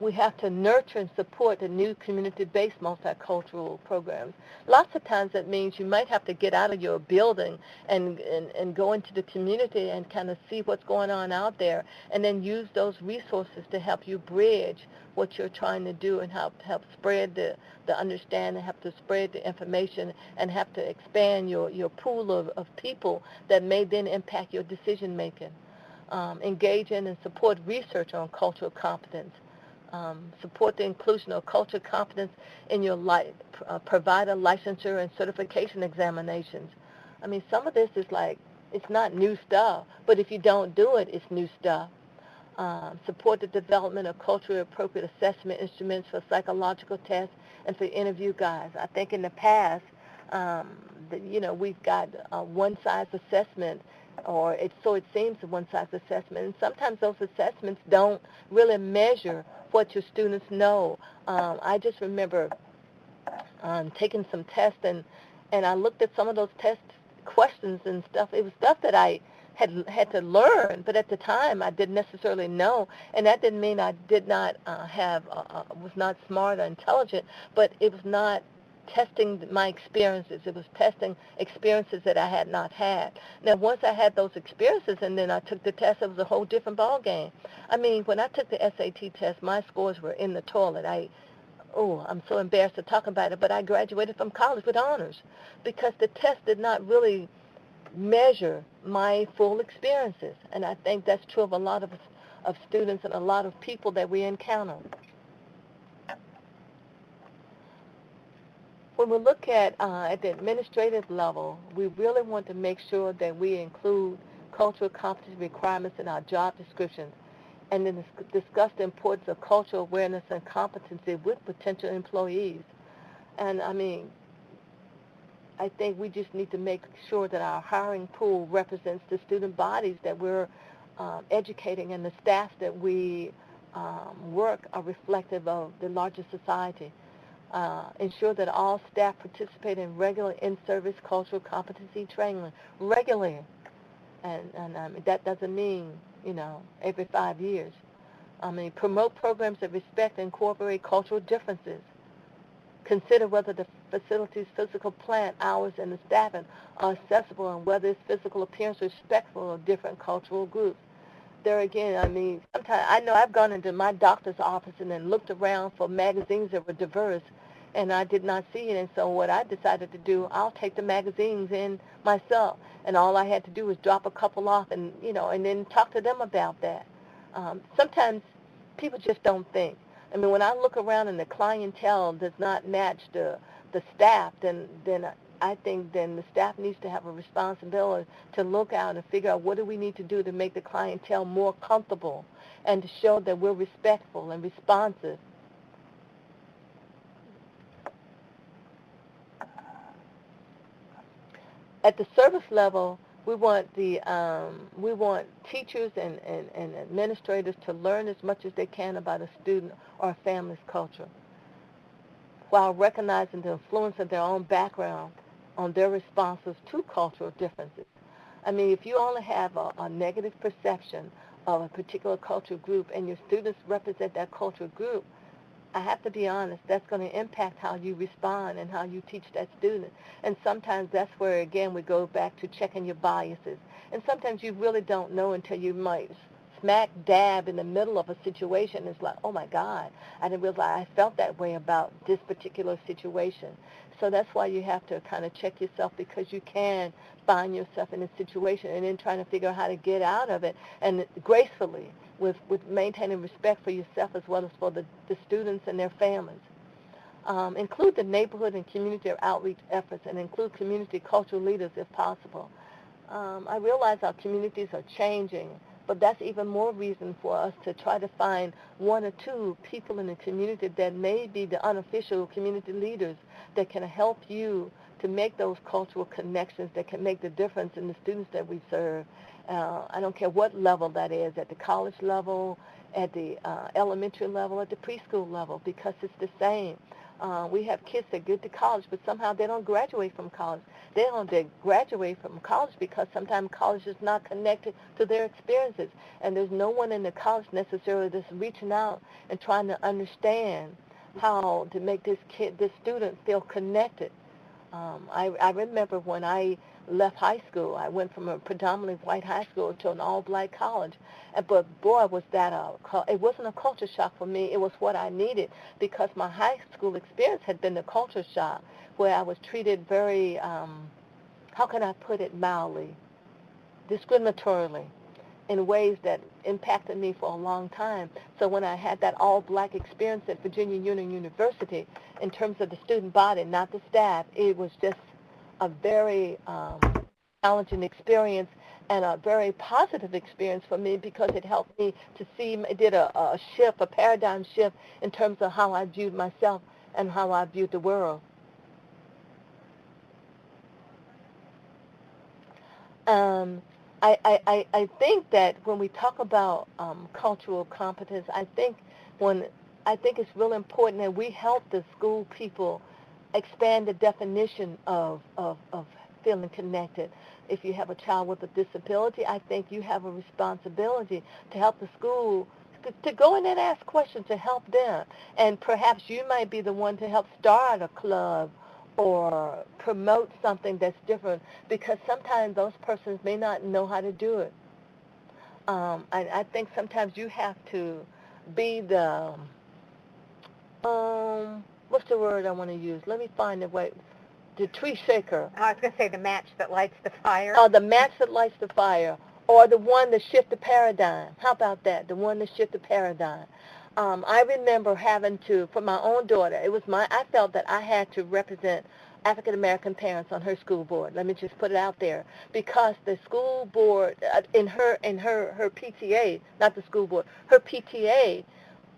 We have to nurture and support the new community-based multicultural programs. Lots of times that means you might have to get out of your building and go into the community and kind of see what's going on out there, and then use those resources to help you bridge what you're trying to do and help spread the understanding, help to spread the information, and have to expand your pool of people that may then impact your decision making. engage in and support research on cultural competence, support the inclusion of cultural competence in your provider licensure and certification examinations. I mean, some of this is like, it's not new stuff, but if you don't do it, it's new stuff. Support the development of culturally appropriate assessment instruments for psychological tests and for interview guides. I think in the past, we've got a one-size assessment, or so it seems a one-size assessment, and sometimes those assessments don't really measure what your students know. I just remember taking some tests, and I looked at some of those test questions and stuff. It was stuff that I had to learn, but at the time I didn't necessarily know, and that didn't mean I did not was not smart or intelligent, but it was not testing my experiences. It was testing experiences that I had not had. Now, once I had those experiences and then I took the test, it was a whole different ballgame. I mean, when I took the SAT test, my scores were in the toilet. I'm so embarrassed to talk about it, but I graduated from college with honors because the test did not really measure my full experiences. And I think that's true of a lot of students and a lot of people that we encounter. When we look at the administrative level, we really want to make sure that we include cultural competency requirements in our job descriptions, and then discuss the importance of cultural awareness and competency with potential employees. And I mean, I think we just need to make sure that our hiring pool represents the student bodies that we're educating, and the staff that we work are reflective of the larger society. Ensure that all staff participate in regular in-service cultural competency training regularly. And that doesn't mean, every 5 years. I mean, promote programs that respect and incorporate cultural differences. Consider whether the facility's physical plant, hours, and the staffing are accessible, and whether its physical appearance is respectful of different cultural groups. There again, I mean, sometimes I know I've gone into my doctor's office and then looked around for magazines that were diverse, and I did not see it. And so what I decided to do, I'll take the magazines in myself, and all I had to do was drop a couple off, and and then talk to them about that. Sometimes people just don't think. I mean, when I look around and the clientele does not match the staff, then I think then the staff needs to have a responsibility to look out and figure out what do we need to do to make the clientele more comfortable and to show that we're respectful and responsive. At the service level, we want teachers and administrators to learn as much as they can about a student or a family's culture, while recognizing the influence of their own background on their responses to cultural differences. I mean, if you only have a negative perception of a particular cultural group and your students represent that cultural group, I have to be honest, that's going to impact how you respond and how you teach that student. And sometimes that's where, again, we go back to checking your biases. And sometimes you really don't know until you might smack dab in the middle of a situation. It's like, oh, my God, I didn't realize I felt that way about this particular situation. So that's why you have to kind of check yourself, because you can find yourself in a situation and then trying to figure out how to get out of it, and gracefully, with maintaining respect for yourself as well as for the students and their families. Include the neighborhood and community outreach efforts, and include community cultural leaders if possible. I realize our communities are changing, but that's even more reason for us to try to find one or two people in the community that may be the unofficial community leaders that can help you to make those cultural connections that can make the difference in the students that we serve. I don't care what level that is, at the college level, at the elementary level, at the preschool level, because it's the same. We have kids that get to college, but somehow they don't graduate from college. They graduate from college because sometimes college is not connected to their experiences, and there's no one in the college necessarily that's reaching out and trying to understand how to make this student feel connected. I remember when I left high school, I went from a predominantly white high school to an all-black college. But boy, was that it wasn't a culture shock for me. It was what I needed, because my high school experience had been the culture shock, where I was treated very, how can I put it mildly, discriminatorily. in ways that impacted me for a long time. So when I had that all-black experience at Virginia Union University, in terms of the student body, not the staff, it was just a very challenging experience and a very positive experience for me because it helped me to see, it did a shift, a paradigm shift in terms of how I viewed myself and how I viewed the world. I think that when we talk about cultural competence, I think it's really important that we help the school people expand the definition of feeling connected. If you have a child with a disability, I think you have a responsibility to help the school to go in and ask questions to help them. And perhaps you might be the one to help start a club or promote something that's different, because sometimes those persons may not know how to do it. I think sometimes you have to be the, what's the word I want to use? Let me find the way. The tree shaker. I was going to say the match that lights the fire. Or the match that lights the fire. Or the one that shifts the paradigm. How about that? The one that shifts the paradigm. I remember having to, for my own daughter, I felt that I had to represent African American parents on her school board. Let me just put it out there, because the school board in her PTA, not the school board, her PTA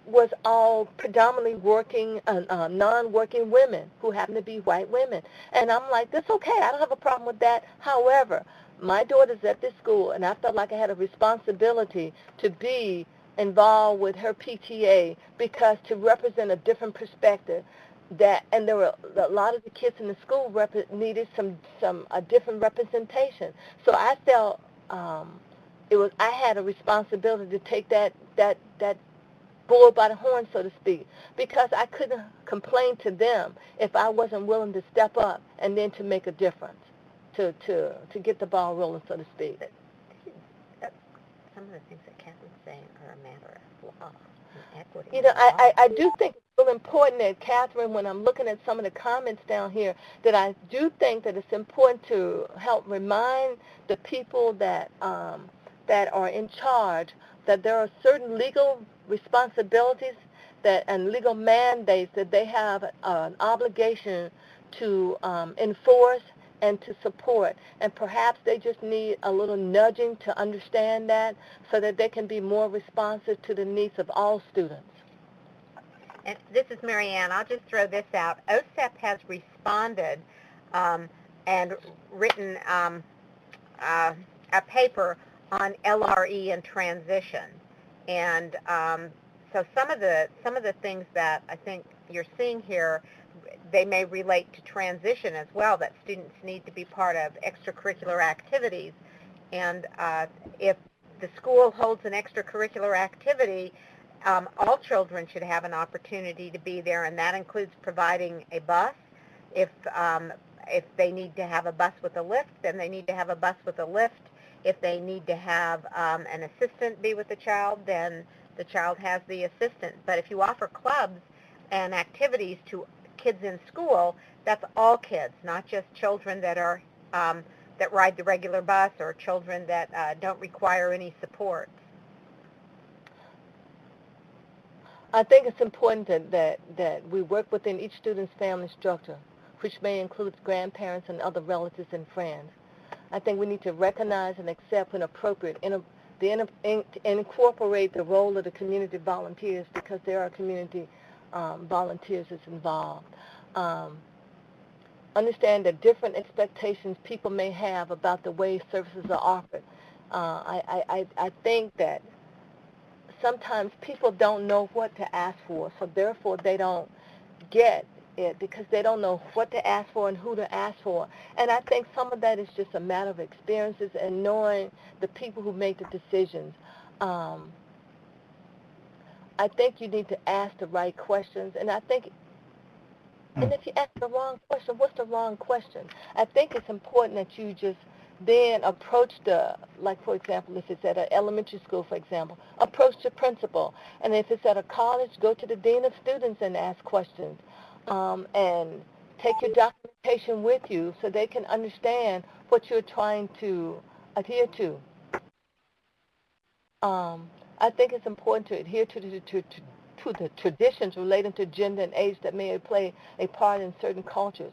was all predominantly working, non-working women who happen to be white women. And I'm like, that's okay. I don't have a problem with that. However, my daughter's at this school, and I felt like I had a responsibility to be involved with her PTA because to represent a different perspective. And there were a lot of the kids in the school needed a different representation. So I felt I had a responsibility to take that bull by the horn, so to speak, because I couldn't complain to them if I wasn't willing to step up and then to make a difference, to get the ball rolling, so to speak. Some of the things that Catherine's saying are a matter of law and equity. You know, I do think it's really important that, Catherine, when I'm looking at some of the comments down here, that I do think that it's important to help remind the people that are in charge that there are certain legal responsibilities and legal mandates that they have an obligation to enforce and to support. And perhaps they just need a little nudging to understand that so that they can be more responsive to the needs of all students. And this is Mary Ann. I'll just throw this out. OSEP has responded and written a paper on LRE and transition. And so some of the things that I think you're seeing here, they may relate to transition as well, that students need to be part of extracurricular activities. And if the school holds an extracurricular activity, all children should have an opportunity to be there, and that includes providing a bus. If they need to have a bus with a lift, then they need to have a bus with a lift. If they need to have an assistant be with the child, then the child has the assistant. But if you offer clubs and activities to kids in school, that's all kids, not just children that are that ride the regular bus or children that don't require any support. I think it's important that we work within each student's family structure, which may include grandparents and other relatives and friends. I think we need to recognize and accept when appropriate incorporate the role of the community volunteers, because there are community volunteers that's involved. Understand the different expectations people may have about the way services are offered. I think that sometimes people don't know what to ask for, so therefore they don't get it because they don't know what to ask for and who to ask for. And I think some of that is just a matter of experiences and knowing the people who make the decisions. I think you need to ask the right questions, and I think, and if you ask the wrong question, what's the wrong question? I think it's important that you just then approach like for example, if it's at an elementary school, for example, approach the principal. And if it's at a college, go to the dean of students and ask questions. And take your documentation with you so they can understand what you're trying to adhere to. I think it's important to adhere to the traditions relating to gender and age that may play a part in certain cultures.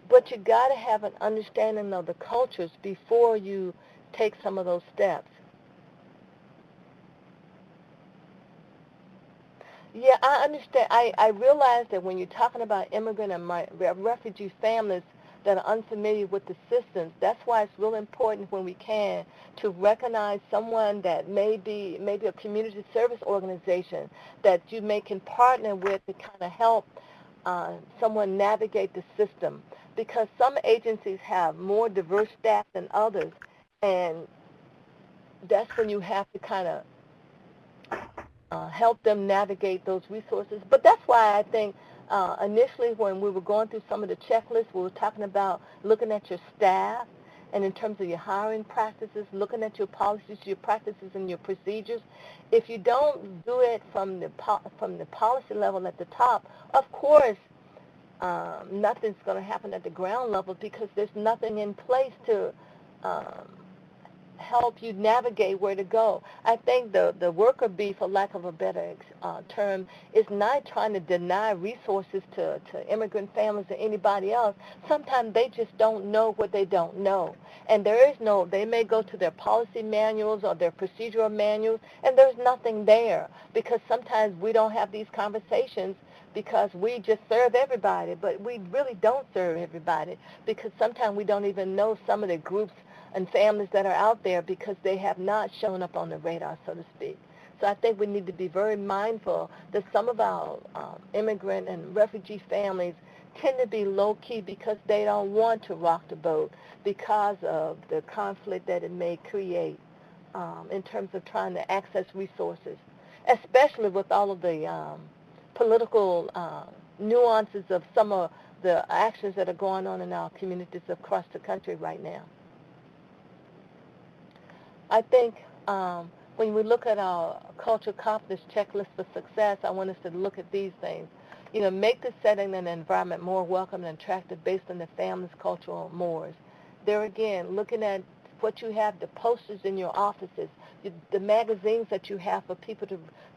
But you got to have an understanding of the cultures before you take some of those steps. Yeah, I understand. I realize that when you're talking about immigrant and refugee families that are unfamiliar with the systems, that's why it's real important when we can to recognize someone that maybe a community service organization that you may can partner with to kind of help someone navigate the system. Because some agencies have more diverse staff than others, and that's when you have to kind of help them navigate those resources. But that's why I think initially when we were going through some of the checklists, we were talking about looking at your staff and in terms of your hiring practices, looking at your policies, your practices, and your procedures. If you don't do it from the policy level at the top, of course, nothing's going to happen at the ground level because there's nothing in place to help you navigate where to go. I think the worker bee, for lack of a better term, is not trying to deny resources to immigrant families or anybody else. Sometimes they just don't know what they don't know. And they may go to their policy manuals or their procedural manuals, and there's nothing there because sometimes we don't have these conversations because we just serve everybody, but we really don't serve everybody because sometimes we don't even know some of the groups and families that are out there because they have not shown up on the radar, so to speak. So I think we need to be very mindful that some of our immigrant and refugee families tend to be low-key because they don't want to rock the boat because of the conflict that it may create in terms of trying to access resources, especially with all of the political nuances of some of the actions that are going on in our communities across the country right now. I think when we look at our cultural competence checklist for success, I want us to look at these things. Make the setting and environment more welcome and attractive based on the family's cultural mores. There again, looking at what you have, the posters in your offices, the magazines that you have for people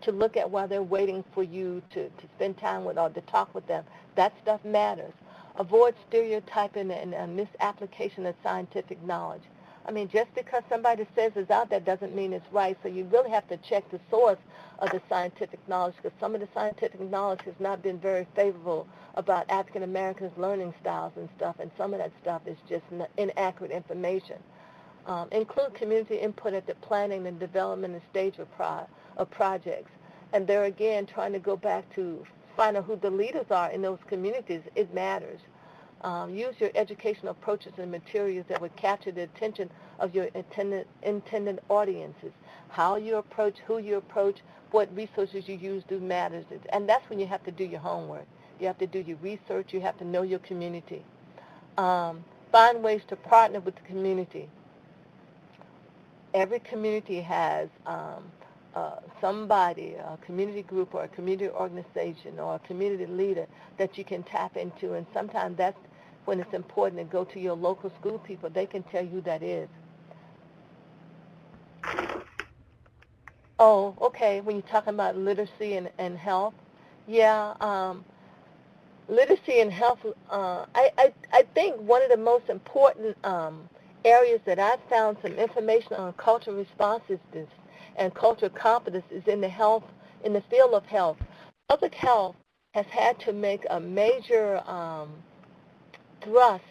to look at while they're waiting for you to spend time with or to talk with them. That stuff matters. Avoid stereotyping and misapplication of scientific knowledge. I mean, just because somebody says it's out there doesn't mean it's right. So you really have to check the source of the scientific knowledge because some of the scientific knowledge has not been very favorable about African Americans' learning styles and stuff, and some of that stuff is just inaccurate information. Include community input at the planning and development and stage of projects. And there again, trying to go back to find out who the leaders are in those communities, it matters. Use your educational approaches and materials that would capture the attention of your intended audiences. How you approach, who you approach, what resources you use do matters. And that's when you have to do your homework. You have to do your research. You have to know your community. Find ways to partner with the community. Every community has somebody, a community group or a community organization or a community leader that you can tap into, and sometimes that's when it's important to go to your local school people. They can tell you who that is. Oh, okay, when you're talking about literacy and health, yeah, literacy and health, I think one of the most important areas that I've found some information on cultural responsiveness and cultural competence is in the field of health. Public health has had to make a major thrust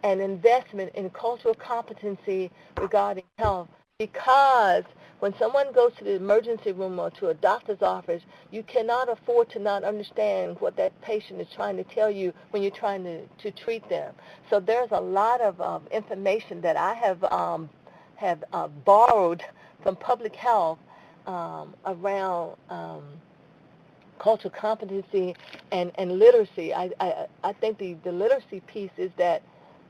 and investment in cultural competency regarding health because when someone goes to the emergency room or to a doctor's office, you cannot afford to not understand what that patient is trying to tell you when you're trying to treat them. So there's a lot of information that I have borrowed from public health around cultural competency and literacy. I think the literacy piece is that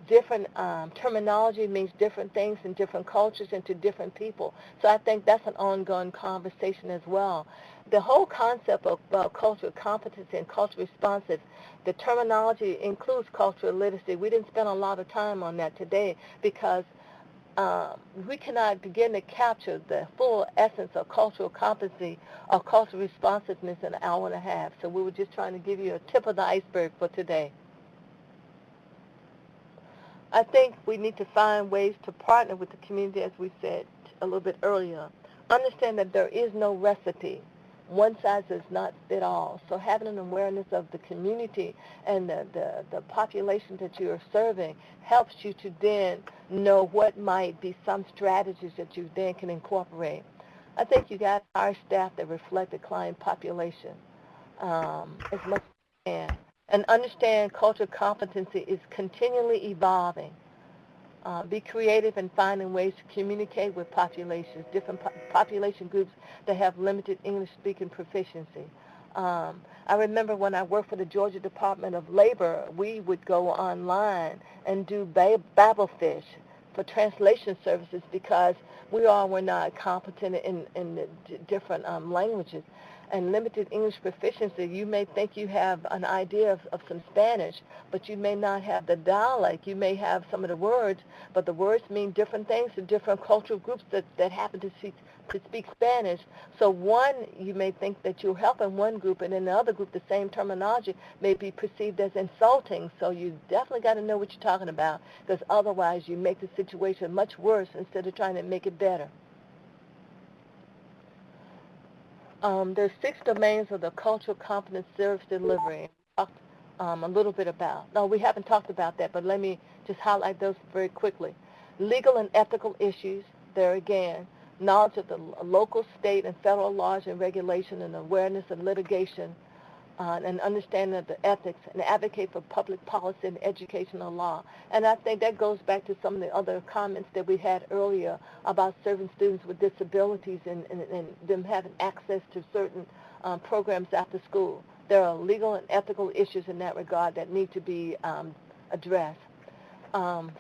different terminology means different things in different cultures and to different people. So I think that's an ongoing conversation as well. The whole concept of cultural competency and cultural responsive, the terminology includes cultural literacy. We didn't spend a lot of time on that today because we cannot begin to capture the full essence of cultural competency or cultural responsiveness in an hour and a half. So we were just trying to give you a tip of the iceberg for today. I think we need to find ways to partner with the community, as we said a little bit earlier. Understand that there is no recipe. One size does not fit all. So having an awareness of the community and the population that you are serving helps you to then know what might be some strategies that you then can incorporate. I think you got our staff that reflect the client population as much as you can. And understand cultural competency is continually evolving. Be creative in finding ways to communicate with populations, different population groups that have limited English-speaking proficiency. I remember when I worked for the Georgia Department of Labor, we would go online and do Babelfish for translation services because we all were not competent in the different languages. And limited English proficiency, you may think you have an idea of some Spanish, but you may not have the dialect. You may have some of the words, but the words mean different things to different cultural groups that happen to speak Spanish. So one, you may think that you're helping one group, and in the other group, the same terminology may be perceived as insulting. So you definitely got to know what you're talking about, because otherwise you make the situation much worse instead of trying to make it better. There's 6 domains of the cultural competence service delivery. Talked a little bit about. No, we haven't talked about that, but let me just highlight those very quickly. Legal and ethical issues, there again, knowledge of the local, state, and federal laws and regulation and awareness of litigation and understanding of the ethics and advocate for public policy and educational law. And I think that goes back to some of the other comments that we had earlier about serving students with disabilities and them having access to certain programs after school. There are legal and ethical issues in that regard that need to be addressed.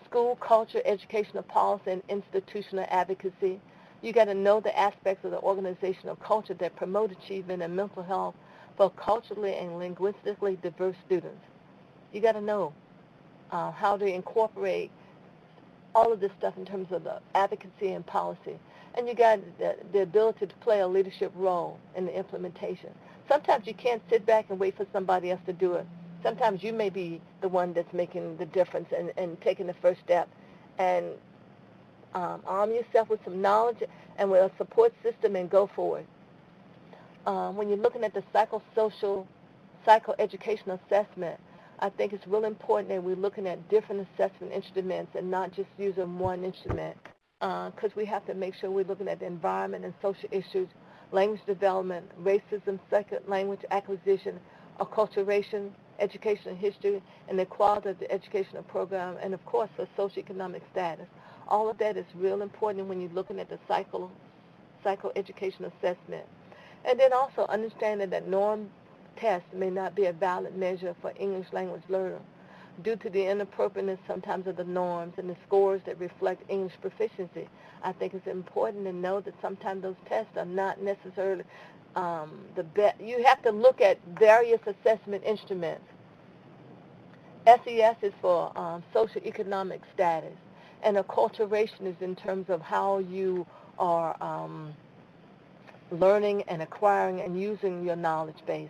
School culture, educational policy, and institutional advocacy. You got to know the aspects of the organizational culture that promote achievement and mental health for culturally and linguistically diverse students. You got to know how to incorporate all of this stuff in terms of the advocacy and policy. And you got the ability to play a leadership role in the implementation. Sometimes you can't sit back and wait for somebody else to do it. Sometimes you may be the one that's making the difference and taking the first step. And arm yourself with some knowledge and with a support system and go forward. When you're looking at the psychosocial, psychoeducational assessment, I think it's really important that we're looking at different assessment instruments and not just using one instrument, because we have to make sure we're looking at the environment and social issues, language development, racism, second language acquisition, acculturation, educational history, and the quality of the educational program, and of course the socioeconomic status. All of that is real important when you're looking at the psychoeducational assessment. And then also understanding that norm tests may not be a valid measure for English language learner due to the inappropriateness sometimes of the norms and the scores that reflect English proficiency. I think it's important to know that sometimes those tests are not necessarily the best. You have to look at various assessment instruments. SES is for socioeconomic status, and acculturation is in terms of how you are learning and acquiring and using your knowledge base.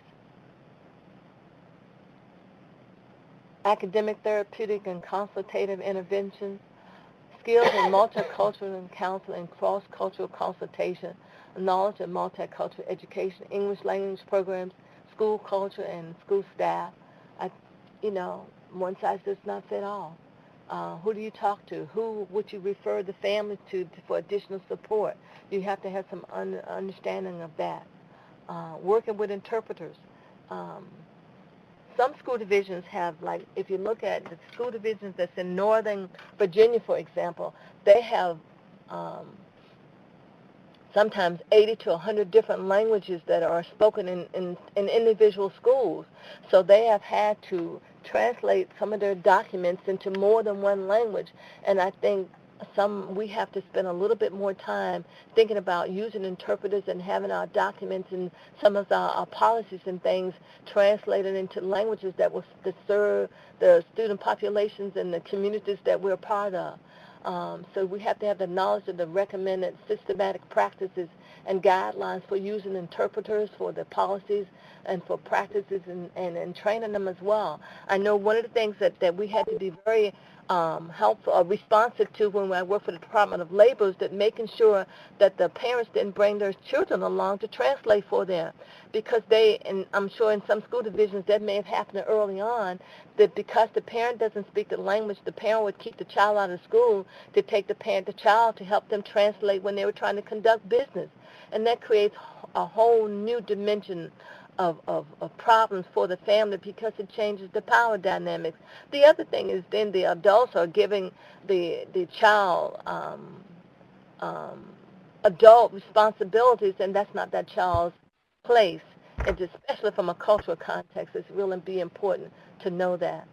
Academic, therapeutic, and consultative interventions, skills in multicultural counseling and cross-cultural consultation, knowledge of multicultural education, English language programs, school culture, and school staff. One size does not fit all. Who do you talk to? Who would you refer the family to for additional support? You have to have some understanding of that. Working with interpreters. Some school divisions have, like, if you look at the school divisions that's in Northern Virginia, for example, they have sometimes 80 to 100 different languages that are spoken in individual schools. So they have had to translate some of their documents into more than one language. And I think we have to spend a little bit more time thinking about using interpreters and having our documents and some of our policies and things translated into languages that will serve the student populations and the communities that we're part of. So we have to have the knowledge of the recommended systematic practices and guidelines for using interpreters for the policies and for practices and training them as well. I know one of the things that we had to be very helpful or responsive to when I worked for the Department of Labor is that making sure that the parents didn't bring their children along to translate for them, because and I'm sure in some school divisions that may have happened early on, that because the parent doesn't speak the language, the parent would keep the child out of school to take the child to help them translate when they were trying to conduct business. And that creates a whole new dimension of problems for the family because it changes the power dynamics. The other thing is then the adults are giving the child adult responsibilities, and that's not that child's place. And especially from a cultural context, it's really be important to know that.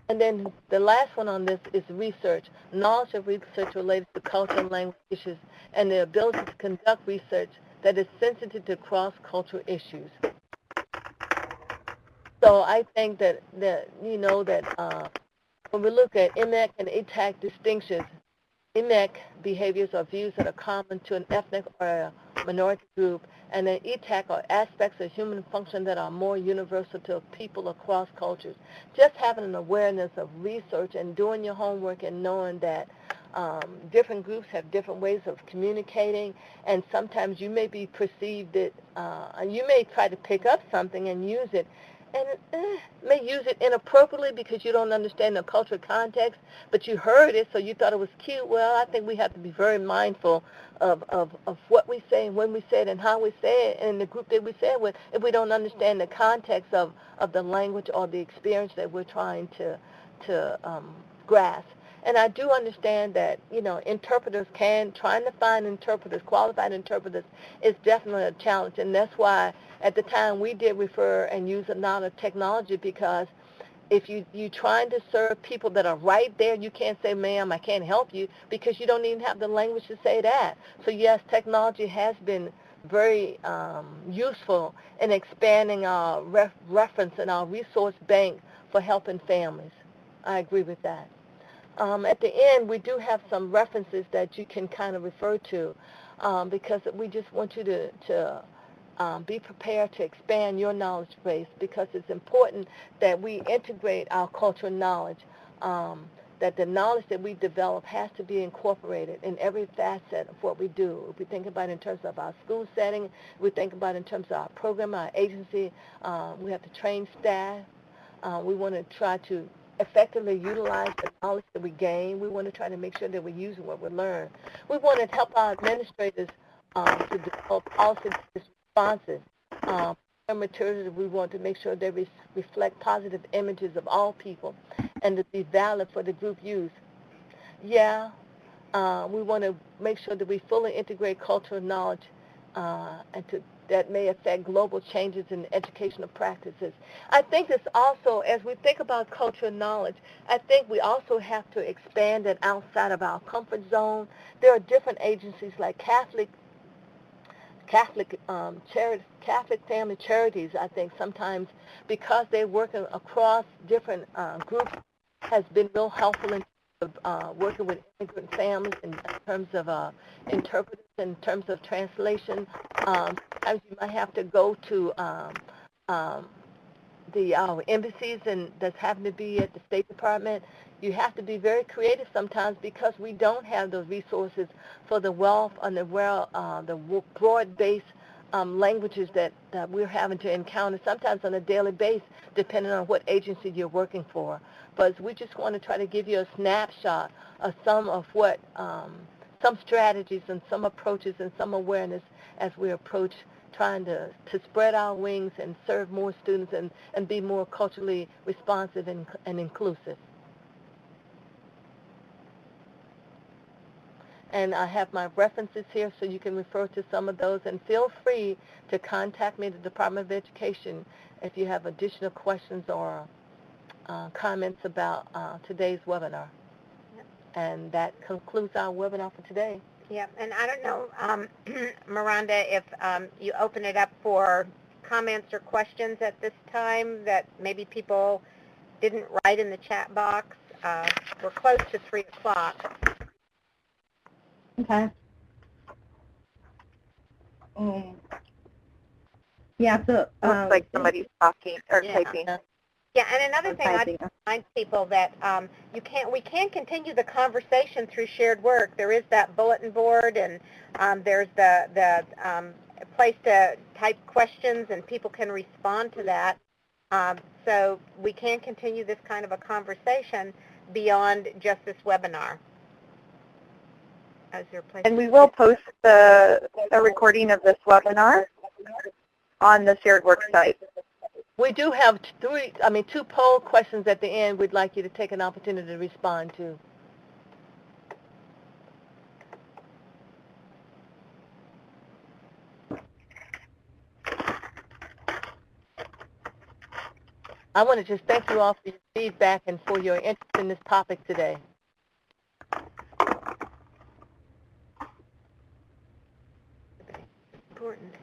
And then the last one on this is research. Knowledge of research related to culture and language issues and the ability to conduct research that is sensitive to cross-cultural issues. So I think that when we look at MEC and ATAC distinctions, MEC behaviors or views that are common to an ethnic or a minority group, and then ETAC are aspects of human function that are more universal to people across cultures. Just having an awareness of research and doing your homework and knowing that different groups have different ways of communicating, and sometimes you may be perceived that you may try to pick up something and use it, and may use it inappropriately because you don't understand the cultural context, but you heard it, so you thought it was cute. Well, I think we have to be very mindful of what we say and when we say it and how we say it and the group that we say it with if we don't understand the context of the language or the experience that we're trying to grasp. And I do understand that, interpreters trying to find interpreters, qualified interpreters, is definitely a challenge. And that's why at the time we did refer and use a lot of technology, because if you're trying to serve people that are right there, you can't say, ma'am, I can't help you, because you don't even have the language to say that. So yes, technology has been very useful in expanding our reference and our resource bank for helping families. I agree with that. At the end, we do have some references that you can kind of refer to, because we just want you to be prepared to expand your knowledge base, because it's important that we integrate our cultural knowledge, that the knowledge that we develop has to be incorporated in every facet of what we do. If we think about it in terms of our school setting, we think about it in terms of our program, our agency, we have to train staff. We want to try to effectively utilize the knowledge that we gain. We want to try to make sure that we're using what we learn. We want to help our administrators to develop policy responses. Materials, we want to make sure they reflect positive images of all people and to be valid for the group use. Yeah, we want to make sure that we fully integrate cultural knowledge that may affect global changes in educational practices. I think this also, as we think about cultural knowledge, I think we also have to expand it outside of our comfort zone. There are different agencies like Catholic family charities, I think sometimes, because they're working across different groups, has been real helpful in working with immigrant families in terms of interpreters, in terms of translation. Sometimes you might have to go to the embassies and that's happen to be at the State Department. You have to be very creative sometimes because we don't have those resources for the wealth and the broad-based languages that we're having to encounter sometimes on a daily basis, depending on what agency you're working for. But we just want to try to give you a snapshot of some of what, some strategies and some approaches and some awareness as we approach trying to spread our wings and serve more students and be more culturally responsive and inclusive. And I have my references here so you can refer to some of those. And feel free to contact me at the Department of Education if you have additional questions or comments about today's webinar. Yep. And that concludes our webinar for today. Yeah, and I don't know, Miranda, if you open it up for comments or questions at this time that maybe people didn't write in the chat box. we're close to 3 o'clock. Okay. Yeah, so... Looks like somebody's talking or Yeah. typing. Yeah, and another thing typing. I'd remind people that we can continue the conversation through shared work. There is that bulletin board, and there's the place to type questions, and people can respond to that. So we can continue this kind of a conversation beyond just this webinar. Is there a place? And we will post a recording of this webinar on the shared work site. We do have 2 poll questions at the end we'd like you to take an opportunity to respond to. I want to just thank you all for your feedback and for your interest in this topic today. Important.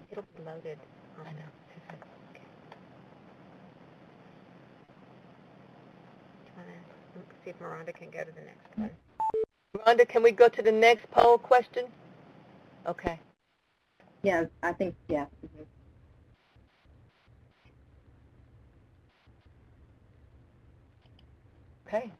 It'll be loaded. I know. Okay. Let's see if Miranda can go to the next one. Rhonda, can we go to the next poll question? Okay. Yeah, I think, yeah. Okay.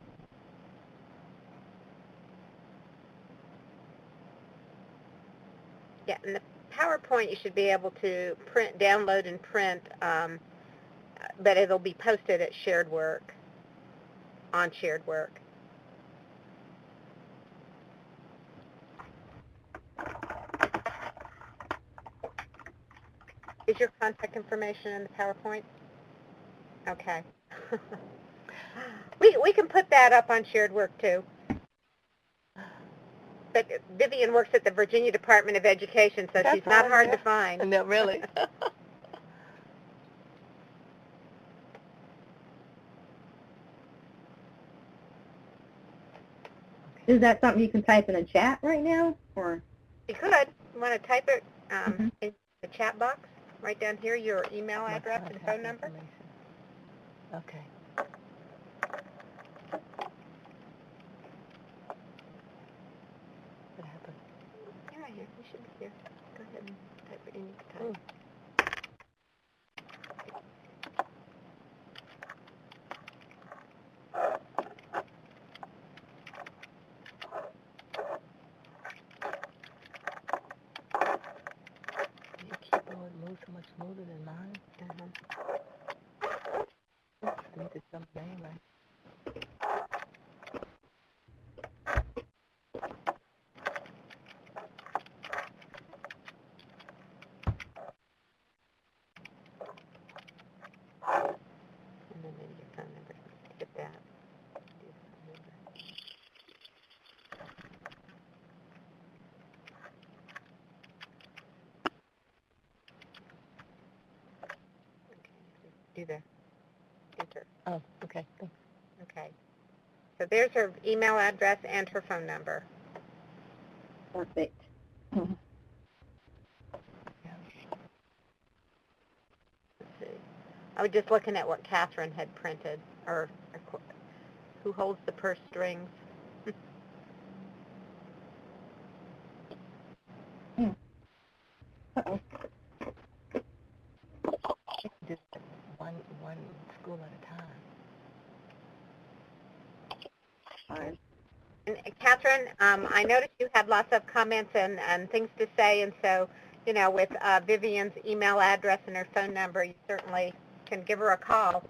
Yeah, and the PowerPoint you should be able to download and print, but it'll be posted at Shared Work, on Shared Work. Is your contact information in the PowerPoint? Okay. We can put that up on Shared Work too. But Vivian works at the Virginia Department of Education, so she's not hard to find. No, really. Is that something you can type in a chat right now, or? You could. You want to type it in the chat box, right down here, your email address and phone number? Okay. What happened? You're right here. You should be here. Go ahead and type what you need to type. Your keyboard moves so much smoother than mine. I need to spell my name right. And then maybe your phone number. Get that. Do your phone number. Okay, do the enter. Oh, okay. Thanks. Okay. So there's her email address and her phone number. Perfect. Let's see. I was just looking at what Catherine had printed, or who holds the purse strings. Uh-oh. Just one school at a time. Fine. And Catherine, I noticed you had lots of comments and things to say, and so, you know, with Vivian's email address and her phone number, you certainly can give her a call.